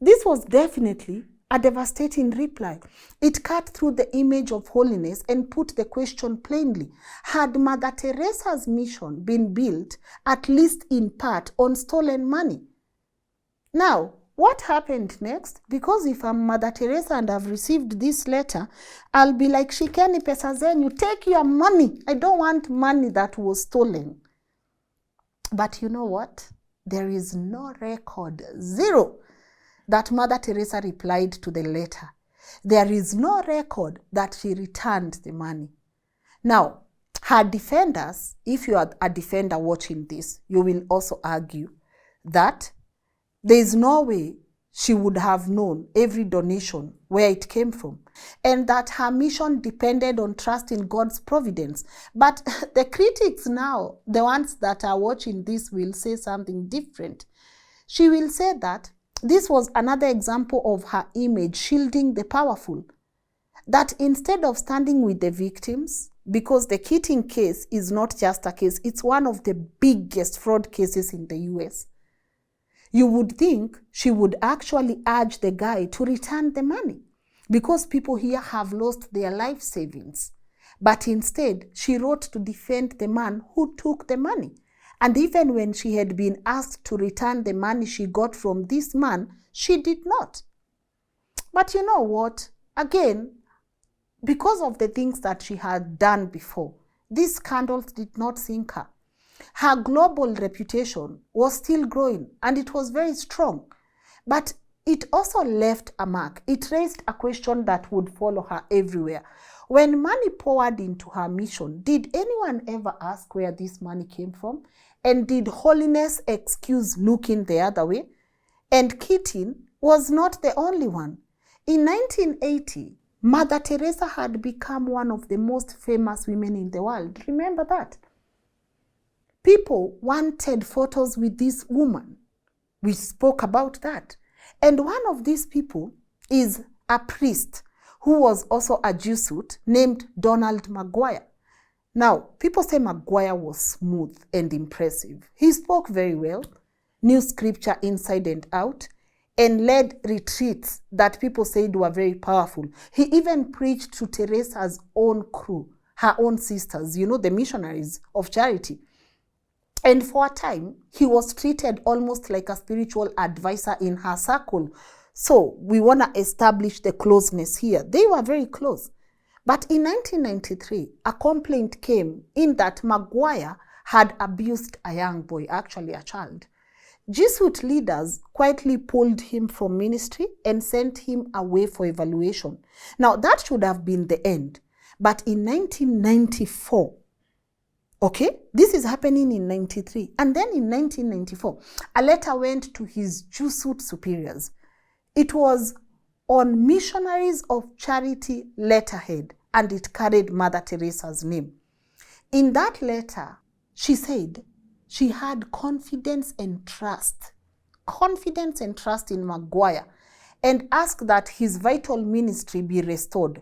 This was definitely a devastating reply. It cut through the image of holiness and put the question plainly. Had Mother Teresa's mission been built, at least in part, on stolen money? Now, what happened next? Because if I'm Mother Teresa and I've received this letter, I'll be like, shikeni pesa zenyu, take your money. I don't want money that was stolen. But you know what? There is no record, zero, that Mother Teresa replied to the letter. There is no record that she returned the money. Now, her defenders, if you are a defender watching this, you will also argue that there is no way she would have known every donation, where it came from, and that her mission depended on trust in God's providence. But the critics now, the ones that are watching this, will say something different. She will say that this was another example of her image shielding the powerful. That instead of standing with the victims, because the Keating case is not just a case, it's one of the biggest fraud cases in the US. You would think she would actually urge the guy to return the money, because people here have lost their life savings. But instead, she wrote to defend the man who took the money. And even when she had been asked to return the money she got from this man, she did not. But you know what? again, because of the things that she had done before, these scandals did not sink her. Her global reputation was still growing and it was very strong. But it also left a mark. It raised a question that would follow her everywhere. When money poured into her mission, did anyone ever ask where this money came from? And did holiness excuse looking the other way? And Keating was not the only one. In 1980, Mother Teresa had become one of the most famous women in the world. Remember that? People wanted photos with this woman. We spoke about that. And one of these people is a priest who was also a Jesuit named Donald Maguire. Now, people say Maguire was smooth and impressive. He spoke very well, knew scripture inside and out, and led retreats that people said were very powerful. He even preached to Teresa's own crew, her own sisters, the missionaries of charity. And for a time, he was treated almost like a spiritual advisor in her circle. So we want to establish the closeness here. They were very close. But in 1993, a complaint came in that Maguire had abused a young boy, actually a child. Jesuit leaders quietly pulled him from ministry and sent him away for evaluation. Now, that should have been the end. But in 1994, okay, this is happening in 93. And then in 1994, a letter went to his Jesuit superiors. It was on Missionaries of Charity letterhead, and it carried Mother Teresa's name. In that letter, she said she had confidence and trust in Maguire, and asked that his vital ministry be restored.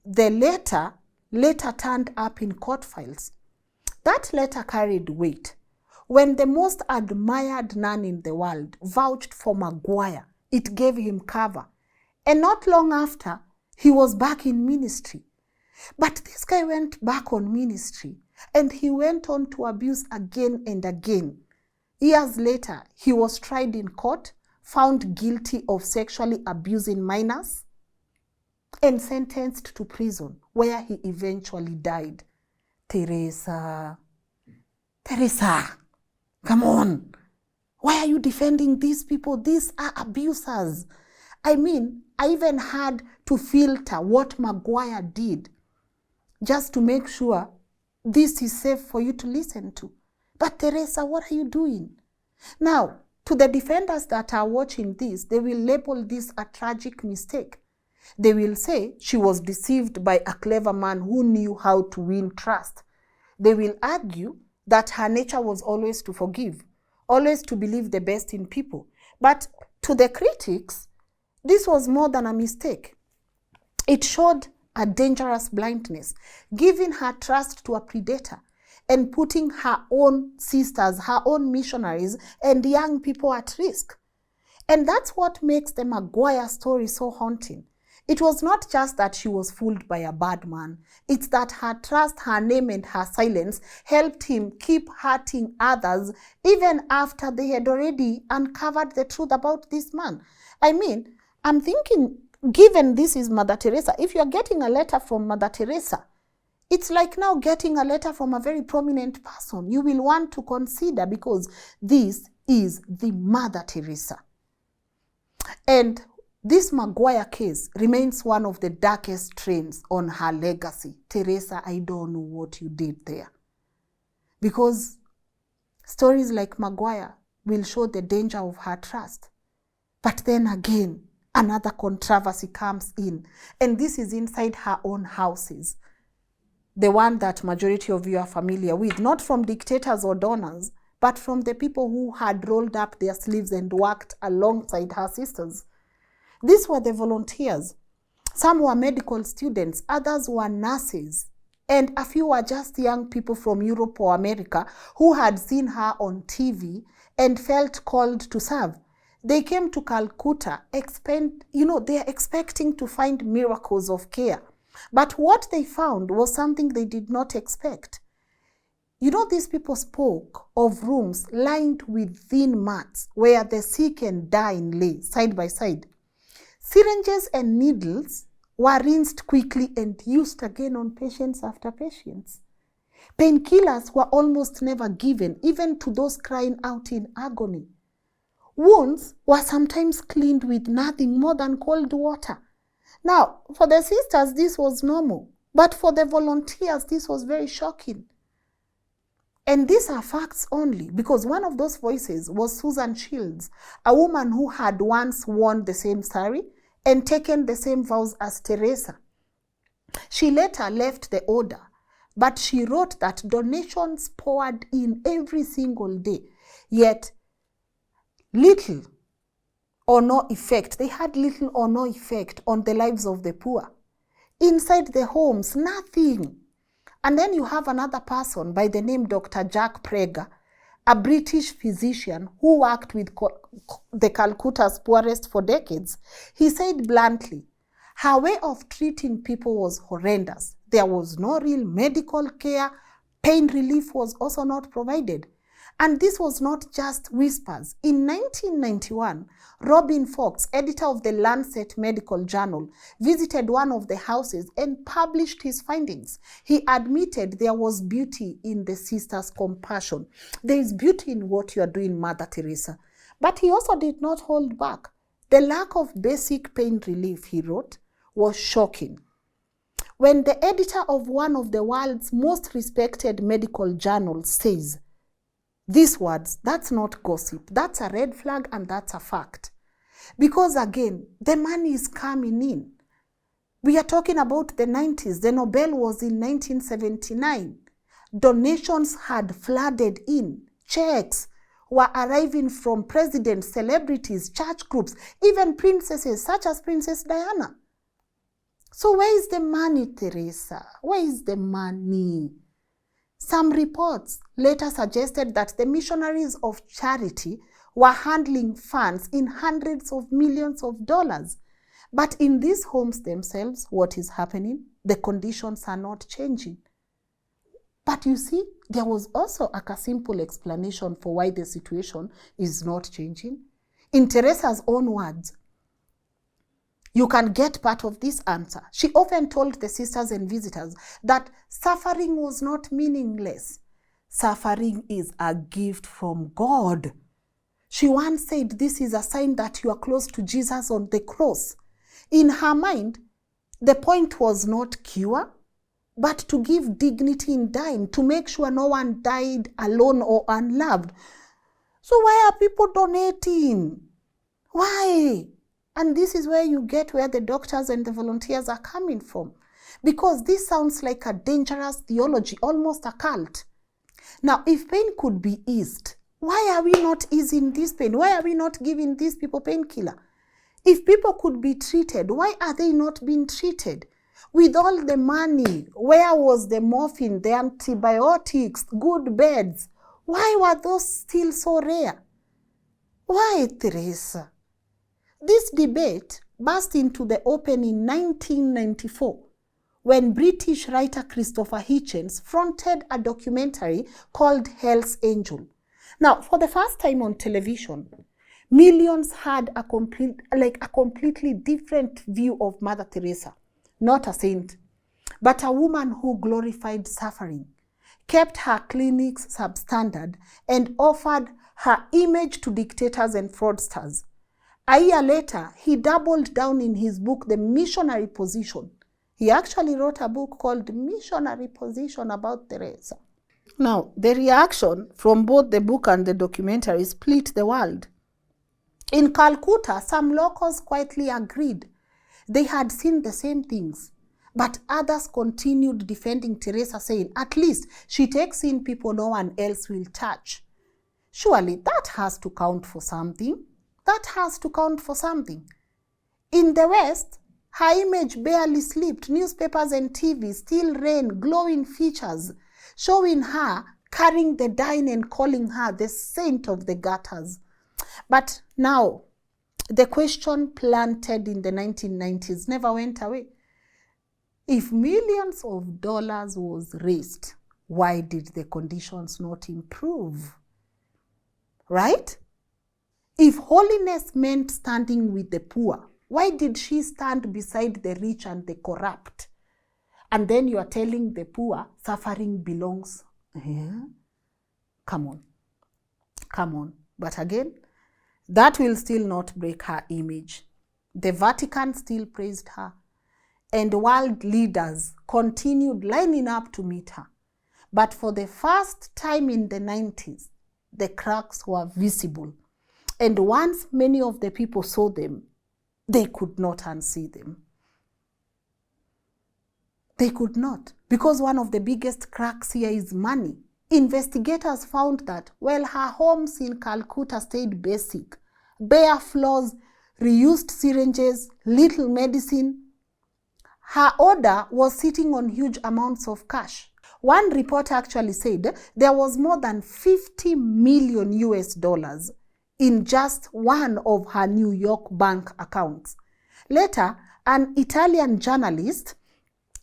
The letter later turned up in court files. That letter carried weight. When the most admired nun in the world vouched for Maguire, it gave him cover. And not long after, he was back in ministry. But this guy went back on ministry, and he went on to abuse again and again. Years later, he was tried in court, found guilty of sexually abusing minors, and sentenced to prison, where he eventually died. Teresa, come on. Why are you defending these people? These are abusers. I mean, I even had to filter what Maguire did just to make sure this is safe for you to listen to. But Teresa, what are you doing? Now, to the defenders that are watching this, they will label this a tragic mistake. They will say she was deceived by a clever man who knew how to win trust. They will argue that her nature was always to forgive, always to believe the best in people. But to the critics, this was more than a mistake. It showed a dangerous blindness, giving her trust to a predator and putting her own sisters, her own missionaries, and young people at risk. And that's what makes the Maguire story so haunting. It was not just that she was fooled by a bad man. It's that her trust, her name, and her silence helped him keep hurting others even after they had already uncovered the truth about this man. I mean, I'm thinking, given this is Mother Teresa, if you're getting a letter from Mother Teresa, it's like now getting a letter from a very prominent person. You will want to consider, because this is the Mother Teresa. And this Maguire case remains one of the darkest trains on her legacy. Teresa, I don't know what you did there. Because stories like Maguire will show the danger of her trust. But then again, another controversy comes in. And this is inside her own houses. The one that majority of you are familiar with, not from dictators or donors, but from the people who had rolled up their sleeves and worked alongside her sisters. These were the volunteers. Some were medical students, others were nurses, and a few were just young people from Europe or America who had seen her on TV and felt called to serve. They came to Calcutta, they are expecting to find miracles of care. But what they found was something they did not expect. These people spoke of rooms lined with thin mats where the sick and dying lay side by side. Syringes and needles were rinsed quickly and used again on patients after patients. Painkillers were almost never given, even to those crying out in agony. Wounds were sometimes cleaned with nothing more than cold water. Now, for the sisters, this was normal, but for the volunteers, this was very shocking. And these are facts only, because one of those voices was Susan Shields, a woman who had once worn the same sari and taken the same vows as Teresa. She later left the order, but she wrote that donations poured in every single day, yet little or no effect. They had little or no effect on the lives of the poor. Inside the homes, nothing. And then you have another person by the name Dr. Jack Prager, a British physician who worked with the Calcutta's poorest for decades. He said bluntly, her way of treating people was horrendous. There was no real medical care. Pain relief was also not provided. And this was not just whispers. In 1991, Robin Fox, editor of the Lancet Medical Journal, visited one of the houses and published his findings. He admitted there was beauty in the sisters' compassion. There is beauty in what you are doing, Mother Teresa. But he also did not hold back. The lack of basic pain relief, he wrote, was shocking. When the editor of one of the world's most respected medical journals says these words, that's not gossip, that's a red flag and that's a fact. Because again, the money is coming in. We are talking about the 90s. The Nobel was in 1979. Donations had flooded in. Checks were arriving from presidents, celebrities, church groups, even princesses such as Princess Diana. So where is the money, Teresa? Where is the money? Some reports later suggested that the missionaries of charity were handling funds in hundreds of millions of dollars. But in these homes themselves, what is happening? The conditions are not changing. But you see, there was also a simple explanation for why the situation is not changing. In Teresa's own words, you can get part of this answer. She often told the sisters and visitors that suffering was not meaningless. Suffering is a gift from God. She once said this is a sign that you are close to Jesus on the cross. In her mind, the point was not cure, but to give dignity in dying, to make sure no one died alone or unloved. So why are people donating? Why? And this is where you get where the doctors and the volunteers are coming from. Because this sounds like a dangerous theology, almost a cult. Now, if pain could be eased, why are we not easing this pain? Why are we not giving these people painkiller? If people could be treated, why are they not being treated? With all the money, where was the morphine, the antibiotics, good beds? Why were those still so rare? Why, Teresa? This debate burst into the open in 1994 when British writer Christopher Hitchens fronted a documentary called Hell's Angel. Now, for the first time on television, millions had a completely different view of Mother Teresa. Not a saint, but a woman who glorified suffering, kept her clinics substandard, and offered her image to dictators and fraudsters. A year later, he doubled down in his book, The Missionary Position. He actually wrote a book called Missionary Position about Teresa. Now, the reaction from both the book and the documentary split the world. In Calcutta, some locals quietly agreed. They had seen the same things, but others continued defending Teresa, saying, at least she takes in people no one else will touch. Surely that has to count for something. That has to count for something. In the West, her image barely slipped. Newspapers and TV still ran glowing features, showing her carrying the dying and calling her the saint of the gutters. But now, the question planted in the 1990s never went away. If millions of dollars was raised, why did the conditions not improve? Right? If holiness meant standing with the poor, Why did she stand beside the rich and the corrupt? And then you are telling the poor suffering belongs. Yeah? Come on. Come on. But again, that will still not break her image. The Vatican still praised her, and world leaders continued lining up to meet her. But for the first time in the 90s, the cracks were visible. And once many of the people saw them, they could not unsee them. They could not, because one of the biggest cracks here is money. Investigators found that while her homes in Calcutta stayed basic, bare floors, reused syringes, little medicine, her order was sitting on huge amounts of cash. One report actually said there was more than 50 million US dollars in just one of her New York bank accounts. Later, an Italian journalist,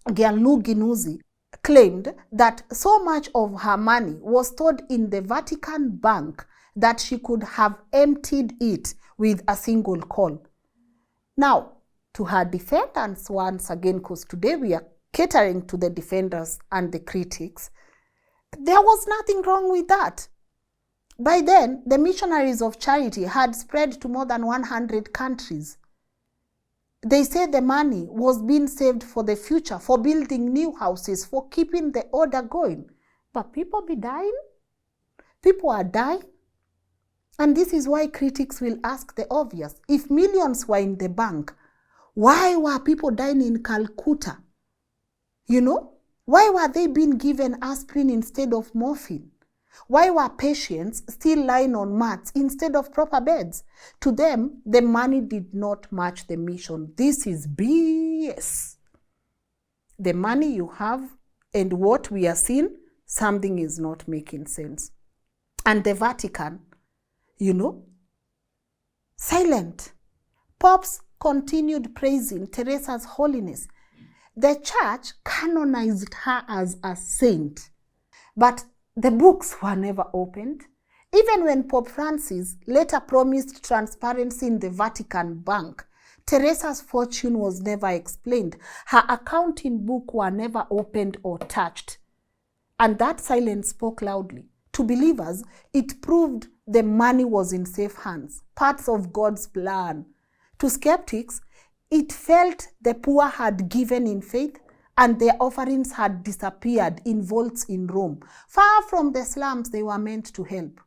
Ngugi, claimed that so much of her money was stored in the Vatican bank that she could have emptied it with a single call. Now, to her defendants once again, because today we are catering to the defenders and the critics, there was nothing wrong with that. By then, the missionaries of charity had spread to more than 100 countries. They said the money was being saved for the future, for building new houses, for keeping the order going. But people be dying. People are dying. And this is why critics will ask the obvious. If millions were in the bank, why were people dying in Calcutta? You know? Why were they being given aspirin instead of morphine? Why were patients still lying on mats instead of proper beds? To them, the money did not match the mission. This is BS. The money you have and what we are seeing, something is not making sense. And the Vatican, you know, silent. Popes continued praising Teresa's holiness. The church canonized her as a saint. But the books were never opened. Even when Pope Francis later promised transparency in the Vatican bank, Teresa's fortune was never explained. Her accounting book were never opened or touched. And that silence spoke loudly. To believers, it proved the money was in safe hands, parts of God's plan. To skeptics, it felt the poor had given in faith, and their offerings had disappeared in vaults in Rome, far from the slums they were meant to help.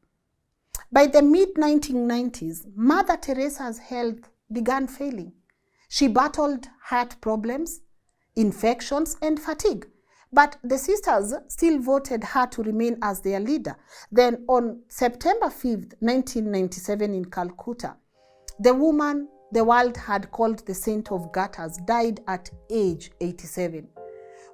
By the mid-1990s, Mother Teresa's health began failing. She battled heart problems, infections, and fatigue. But the sisters still voted her to remain as their leader. Then on September 5th, 1997 in Calcutta, the woman the world had called the Saint of Gutters died at age 87.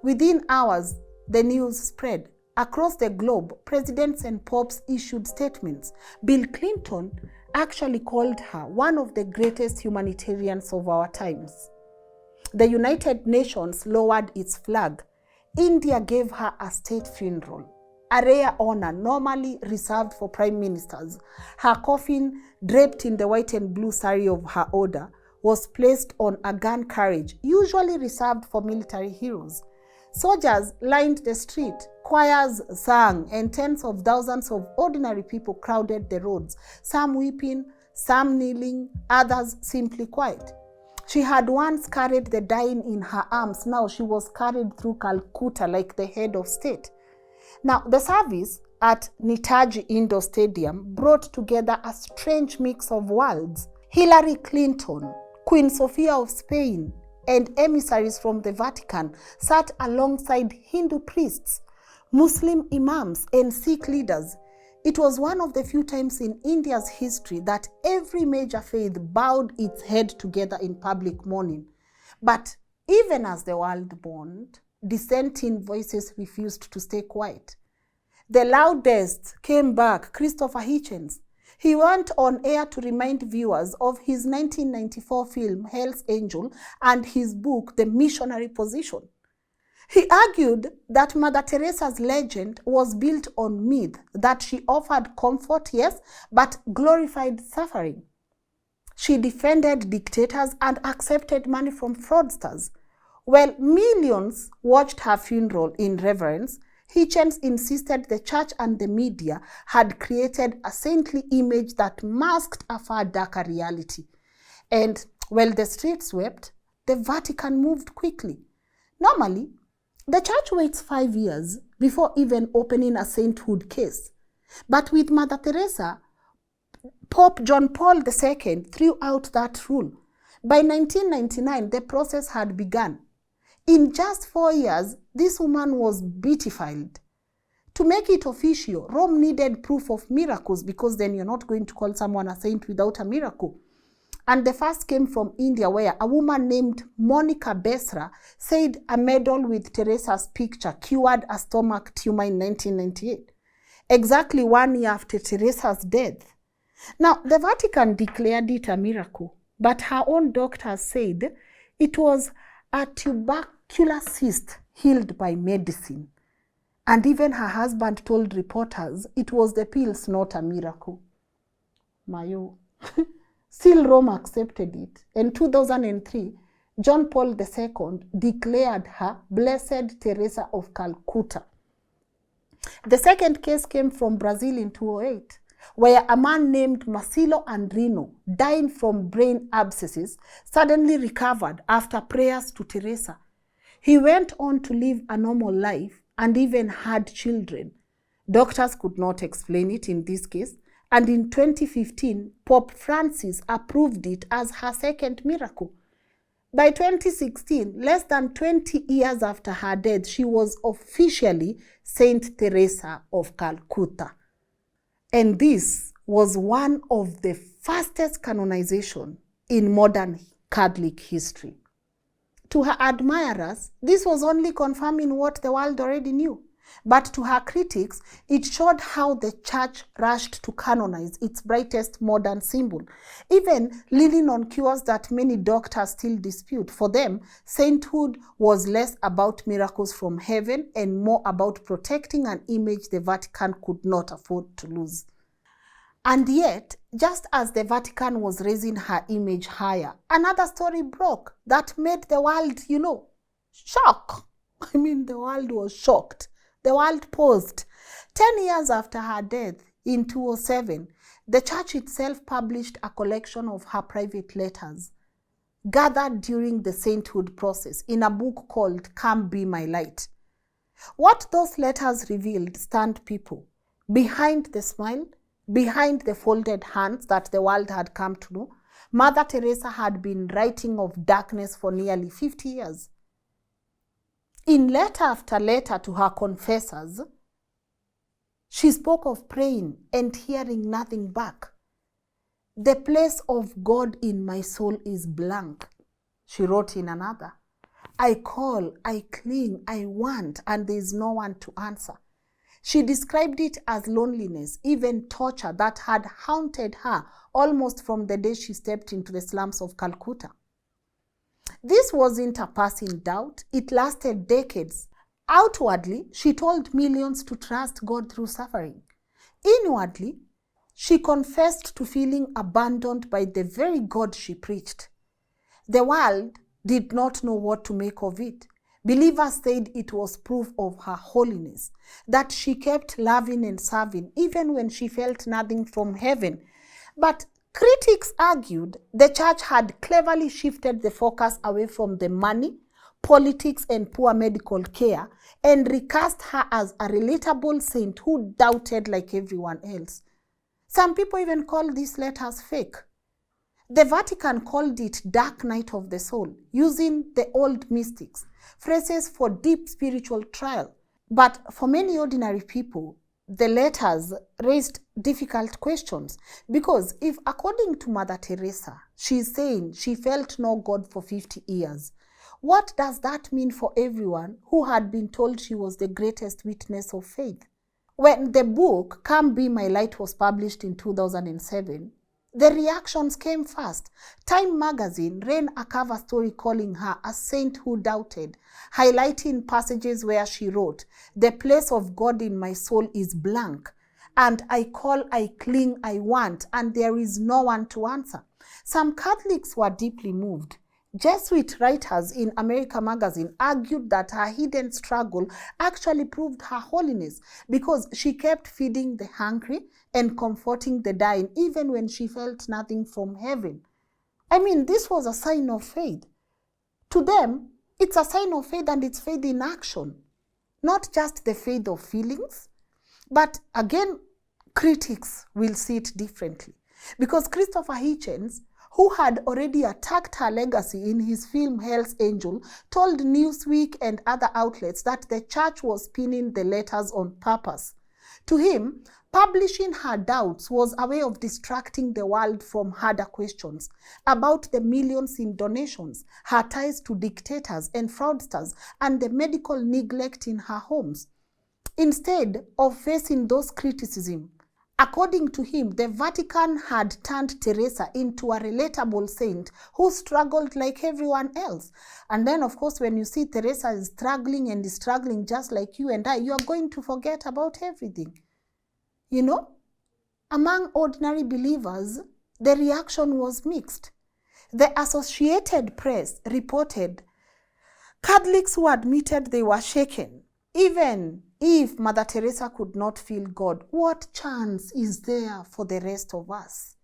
Within hours, the news spread. Across the globe, presidents and popes issued statements. Bill Clinton actually called her one of the greatest humanitarians of our times. The United Nations lowered its flag. India gave her a state funeral, a rare honor normally reserved for prime ministers. Her coffin, draped in the white and blue sari of her order, was placed on a gun carriage, usually reserved for military heroes. Soldiers lined the street, choirs sang, and tens of thousands of ordinary people crowded the roads, some weeping, some kneeling, others simply quiet. She had once carried the dying in her arms. Now she was carried through Calcutta like the head of state. Now, the service at Netaji Indoor Stadium brought together a strange mix of worlds. Hillary Clinton, Queen Sofia of Spain, and emissaries from the Vatican sat alongside Hindu priests, Muslim imams, and Sikh leaders. It was one of the few times in India's history that every major faith bowed its head together in public mourning. But even as the world mourned, dissenting voices refused to stay quiet. The loudest came back, Christopher Hitchens. He went on air to remind viewers of his 1994 film, Hell's Angel, and his book, The Missionary Position. He argued that Mother Teresa's legend was built on myth, that she offered comfort, yes, but glorified suffering. She defended dictators and accepted money from fraudsters. While millions watched her funeral in reverence, Hitchens insisted the church and the media had created a saintly image that masked a far darker reality. And while the streets wept, the Vatican moved quickly. Normally, the church waits 5 years before even opening a sainthood case. But with Mother Teresa, Pope John Paul II threw out that rule. By 1999, the process had begun. In just 4 years, this woman was beatified. To make it official, Rome needed proof of miracles, because then you're not going to call someone a saint without a miracle. And the first came from India, where a woman named Monica Besra said a medal with Teresa's picture cured a stomach tumor in 1998, exactly 1 year after Teresa's death. Now, the Vatican declared it a miracle, but her own doctors said it was a tubercular cyst healed by medicine. And even her husband told reporters it was the pills, not a miracle. Mayo. Still, Rome accepted it. In 2003, John Paul II declared her Blessed Teresa of Calcutta. The second case came from Brazil in 2008, where a man named Marcelo Andrino, dying from brain abscesses, suddenly recovered after prayers to Teresa. He went on to live a normal life and even had children. Doctors could not explain it in this case, and in 2015, Pope Francis approved it as her second miracle. By 2016, less than 20 years after her death, she was officially Saint Teresa of Calcutta. And this was one of the fastest canonization in modern Catholic history. To her admirers, this was only confirming what the world already knew. But to her critics, it showed how the church rushed to canonize its brightest modern symbol, even leaning on cures that many doctors still dispute. For them, sainthood was less about miracles from heaven and more about protecting an image the Vatican could not afford to lose. And yet, just as the Vatican was raising her image higher, another story broke that made the world, shock. The world was shocked. The world paused. 10 years after her death, in 2007, the church itself published a collection of her private letters, gathered during the sainthood process, in a book called Come Be My Light. What those letters revealed stunned people. Behind the smile, behind the folded hands that the world had come to know, Mother Teresa had been writing of darkness for nearly 50 years. In letter after letter to her confessors, she spoke of praying and hearing nothing back. The place of God in my soul is blank, she wrote in another. I call, I cling, I want, and there is no one to answer. She described it as loneliness, even torture that had haunted her almost from the day she stepped into the slums of Calcutta. This wasn't a passing doubt. It lasted decades. Outwardly, she told millions to trust God through suffering. Inwardly, she confessed to feeling abandoned by the very God she preached. The world did not know what to make of it. Believers said it was proof of her holiness, that she kept loving and serving even when she felt nothing from heaven. But critics argued the church had cleverly shifted the focus away from the money, politics, and poor medical care and recast her as a relatable saint who doubted like everyone else. Some people even call these letters fake. The Vatican called it dark night of the soul, using the old mystics, phrases for deep spiritual trial. But for many ordinary people, the letters raised difficult questions, because if, according to Mother Teresa, she's saying she felt no God for 50 years, what does that mean for everyone who had been told she was the greatest witness of faith? When the book Come Be My Light was published in 2007, the reactions came fast. Time magazine ran a cover story calling her a saint who doubted, highlighting passages where she wrote, "The place of God in my soul is blank." and I call, I cling, I want, and there is no one to answer. Some Catholics were deeply moved. Jesuit writers in America magazine argued that her hidden struggle actually proved her holiness because she kept feeding the hungry and comforting the dying even when she felt nothing from heaven. I mean, this was a sign of faith. To them, it's a sign of faith, and it's faith in action, not just the faith of feelings. But again, critics will see it differently because Christopher Hitchens, who had already attacked her legacy in his film Hell's Angel, told Newsweek and other outlets that the church was pinning the letters on purpose. To him, publishing her doubts was a way of distracting the world from harder questions about the millions in donations, her ties to dictators and fraudsters, and the medical neglect in her homes. Instead of facing those criticisms, according to him, the Vatican had turned Teresa into a relatable saint who struggled like everyone else. And then, of course, when you see Teresa is struggling just like you and I, you are going to forget about everything. You know, among ordinary believers, the reaction was mixed. The Associated Press reported Catholics who admitted they were shaken. Even if Mother Teresa could not feel God, what chance is there for the rest of us?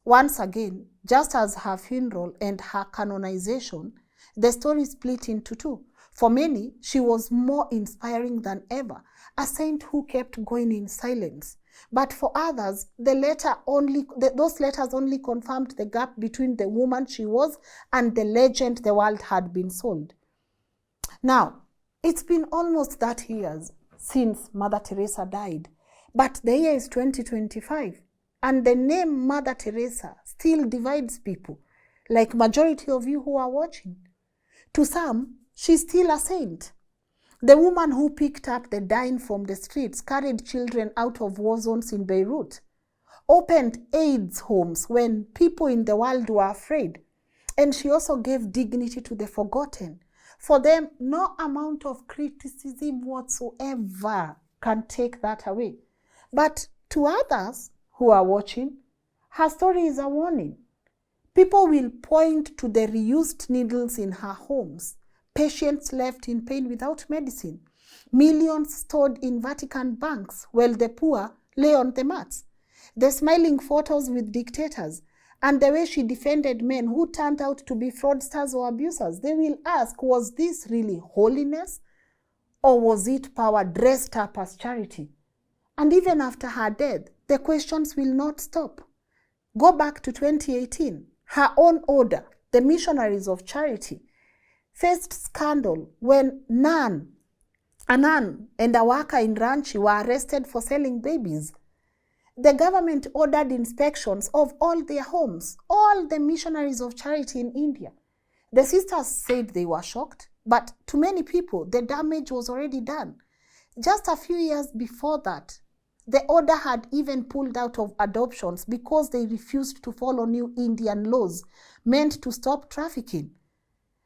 Once again, just as her funeral and her canonization, the story split into two. For many, she was more inspiring than ever, a saint who kept going in silence. But for others, those letters only confirmed the gap between the woman she was and the legend the world had been sold. Now, it's been almost 30 years since Mother Teresa died, but the year is 2025, and the name Mother Teresa still divides people, like majority of you who are watching. To some, she's still a saint. The woman who picked up the dying from the streets, carried children out of war zones in Beirut, opened AIDS homes when people in the world were afraid, and she also gave dignity to the forgotten. For them, no amount of criticism whatsoever can take that away. But to others who are watching, her story is a warning. People will point to the reused needles in her homes, patients left in pain without medicine, millions stored in Vatican banks while the poor lay on the mats, the smiling photos with dictators, and the way she defended men who turned out to be fraudsters or abusers. They will ask, was this really holiness? Or was it power dressed up as charity? And even after her death, the questions will not stop. Go back to 2018. Her own order, the Missionaries of Charity, faced scandal when a nun and a worker in Ranchi were arrested for selling babies. The government ordered inspections of all their homes, all the Missionaries of Charity in India. The sisters said they were shocked, but to many people, the damage was already done. Just a few years before that, the order had even pulled out of adoptions because they refused to follow new Indian laws meant to stop trafficking.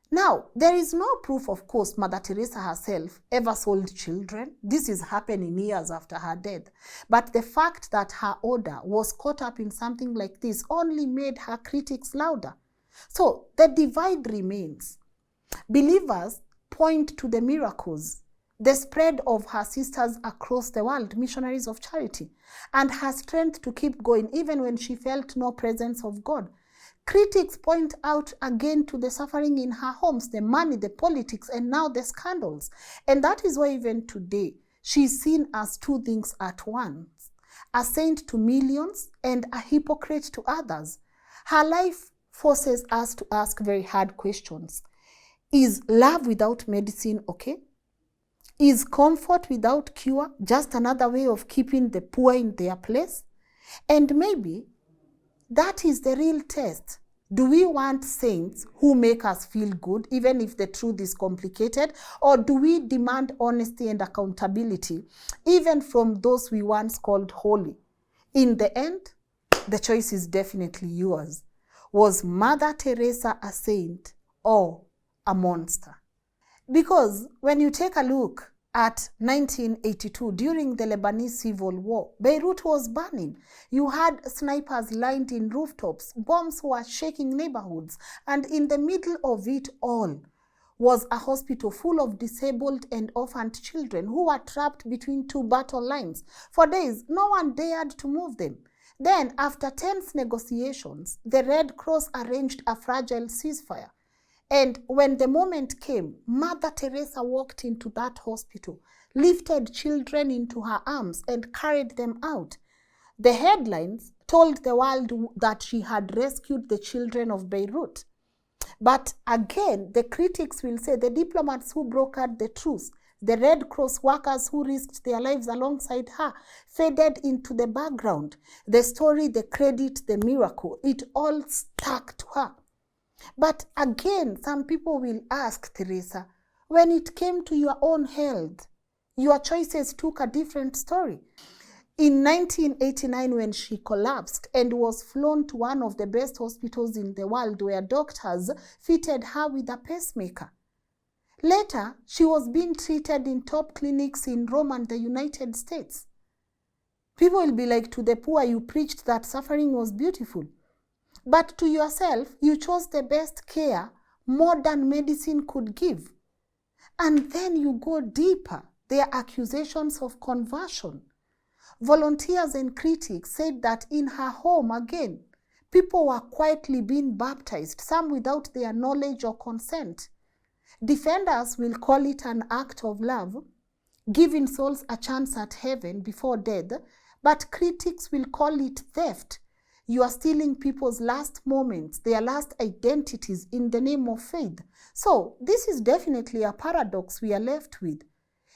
Now, there is no proof, of course, Mother Teresa herself ever sold children. This is happening years after her death. But the fact that her order was caught up in something like this only made her critics louder. So the divide remains. Believers point to the miracles, the spread of her sisters across the world, Missionaries of Charity, and her strength to keep going even when she felt no presence of God. Critics point out again to the suffering in her homes, the money, the politics, and now the scandals. And that is why even today, she's seen as two things at once, a saint to millions and a hypocrite to others. Her life forces us to ask very hard questions. Is love without medicine okay? Is comfort without cure just another way of keeping the poor in their place? And maybe that is the real test. Do we want saints who make us feel good, even if the truth is complicated? Or do we demand honesty and accountability, even from those we once called holy? In the end, the choice is definitely yours. Was Mother Teresa a saint or a monster? Because when you take a look at 1982, during the Lebanese Civil War, Beirut was burning. You had snipers lined in rooftops, bombs were shaking neighborhoods, and in the middle of it all was a hospital full of disabled and orphaned children who were trapped between two battle lines. For days, no one dared to move them. Then, after tense negotiations, the Red Cross arranged a fragile ceasefire. And when the moment came, Mother Teresa walked into that hospital, lifted children into her arms, and carried them out. The headlines told the world that she had rescued the children of Beirut. But again, the critics will say the diplomats who brokered the truce, the Red Cross workers who risked their lives alongside her, faded into the background. The story, the credit, the miracle, it all stuck to her. But again, some people will ask, Teresa, when it came to your own health, your choices took a different story. In 1989, when she collapsed and was flown to one of the best hospitals in the world where doctors fitted her with a pacemaker. Later, she was being treated in top clinics in Rome and the United States. People will be like, to the poor, you preached that suffering was beautiful. But to yourself, you chose the best care modern medicine could give. And then you go deeper. There are accusations of conversion. Volunteers and critics said that in her home again, people were quietly being baptized, some without their knowledge or consent. Defenders will call it an act of love, giving souls a chance at heaven before death, but critics will call it theft. You are stealing people's last moments, their last identities in the name of faith. So this is definitely a paradox we are left with.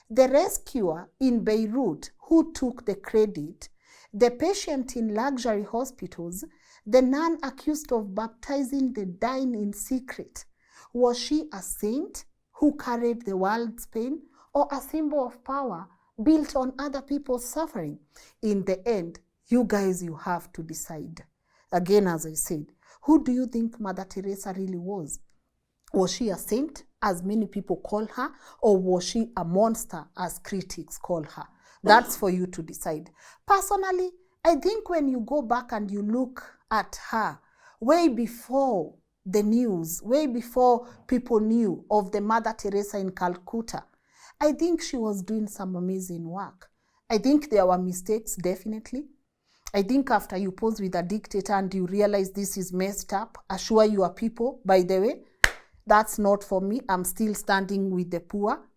The rescuer in Beirut who took the credit, the patient in luxury hospitals, the nun accused of baptizing the dying in secret. Was she a saint who carried the world's pain, or a symbol of power built on other people's suffering? In the end, you guys, you have to decide. Again, as I said, who do you think Mother Teresa really was? Was she a saint, as many people call her, or was she a monster, as critics call her? That's for you to decide. Personally, I think when you go back and you look at her, way before the news, way before people knew of the Mother Teresa in Calcutta, I think she was doing some amazing work. I think there were mistakes, definitely. I think after you pose with a dictator and you realize this is messed up, assure your people, by the way, that's not for me. I'm still standing with the poor.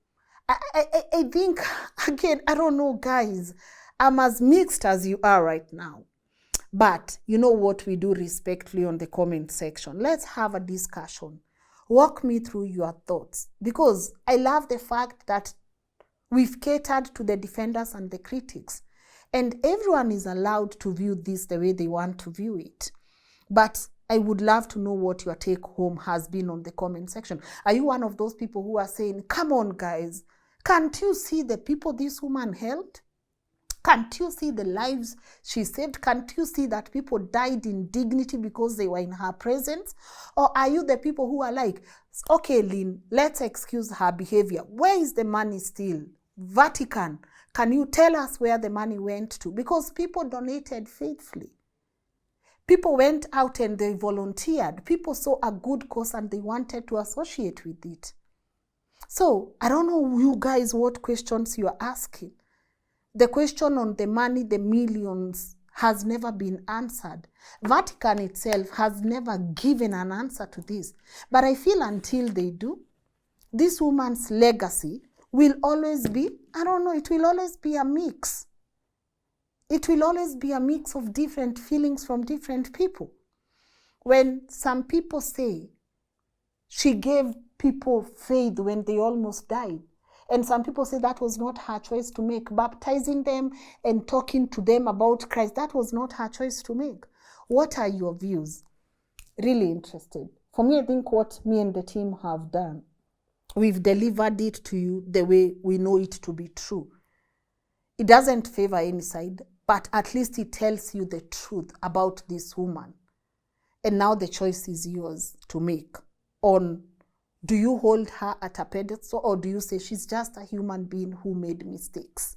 I think, again, I don't know, guys. I'm as mixed as you are right now. But you know what we do respectfully on the comment section. Let's have a discussion. Walk me through your thoughts. Because I love the fact that we've catered to the defenders and the critics. And everyone is allowed to view this the way they want to view it. But I would love to know what your take home has been on the comment section. Are you one of those people who are saying, come on, guys, can't you see the people this woman helped? Can't you see the lives she saved? Can't you see that people died in dignity because they were in her presence? Or are you the people who are like, okay, Lynn, let's excuse her behavior. Where is the money still? Vatican, can you tell us where the money went to? Because people donated faithfully. People went out and they volunteered. People saw a good cause and they wanted to associate with it. So, I don't know you guys what questions you are asking. The question on the money, the millions, has never been answered. Vatican itself has never given an answer to this. But I feel until they do, this woman's legacy will always be, I don't know, it will always be a mix. It will always be a mix of different feelings from different people. When some people say she gave people faith when they almost died, and some people say that was not her choice to make. Baptizing them and talking to them about Christ, that was not her choice to make. What are your views? Really interested. For me, I think what me and the team have done, we've delivered it to you the way we know it to be true. It doesn't favor any side, but at least it tells you the truth about this woman. And now the choice is yours to make on Do you hold her at a pedestal, or do you say she's just a human being who made mistakes?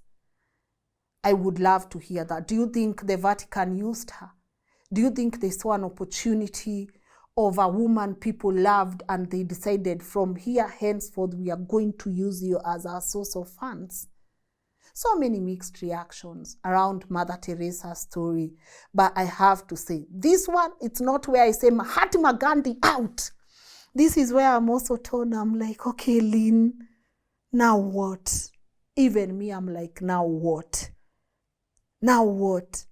I would love to hear that. Do you think the Vatican used her? Do you think they saw an opportunity of a woman people loved and they decided from here henceforth we are going to use you as our source of funds? So many mixed reactions around Mother Teresa's story. But I have to say, this one, it's not where I say Mahatma Gandhi out. This is where I'm also torn. I'm like, okay, Lynn, now what? Even me, I'm like, now what? Now what?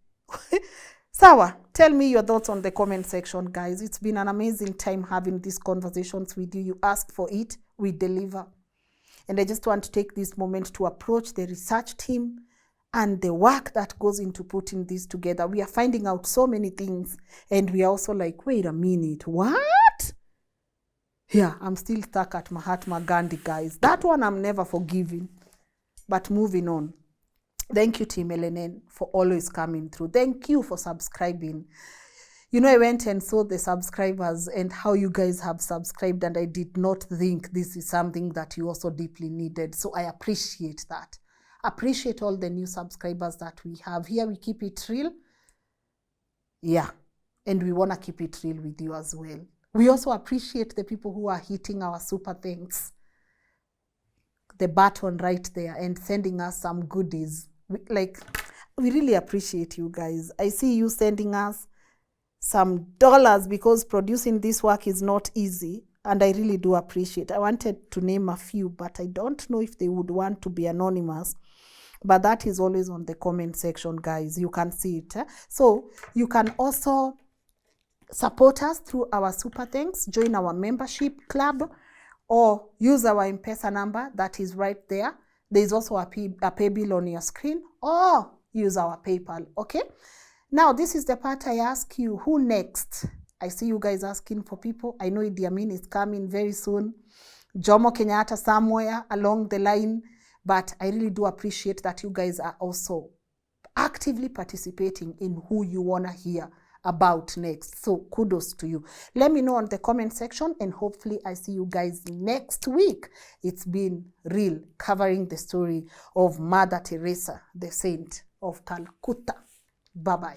Sawa, tell me your thoughts on the comment section, guys. It's been an amazing time having these conversations with you. You ask for it, we deliver. And I just want to take this moment to approach the research team and the work that goes into putting this together. We are finding out so many things, and we are also like, wait a minute, what? Yeah, I'm still stuck at Mahatma Gandhi, guys. That one I'm never forgiving. But moving on. Thank you, Team LNN, for always coming through. Thank you for subscribing. You know, I went and saw the subscribers and how you guys have subscribed, and I did not think this is something that you also deeply needed. So I appreciate that. Appreciate all the new subscribers that we have. Here we keep it real. Yeah. And we want to keep it real with you as well. We also appreciate the people who are hitting our super thanks, the button right there, and sending us some goodies. We really appreciate you guys. I see you sending us some dollars because producing this work is not easy, and I really do appreciate. I wanted to name a few, but I don't know if they would want to be anonymous. But that is always on the comment section, guys. You can see it. So you can also support us through our super thanks, join our membership club, or use our M-Pesa number that is right there. There's also a pay bill on your screen, or use our PayPal, okay? Now, this is the part I ask you, who next? I see you guys asking for people. I know Idi Amin is coming very soon. Jomo Kenyatta somewhere along the line. But I really do appreciate that you guys are also actively participating in who you want to hear about next. So kudos to you. Let me know on the comment section, and hopefully I see you guys next week. It's been real, covering the story of Mother Teresa, the saint of Calcutta. Bye-bye.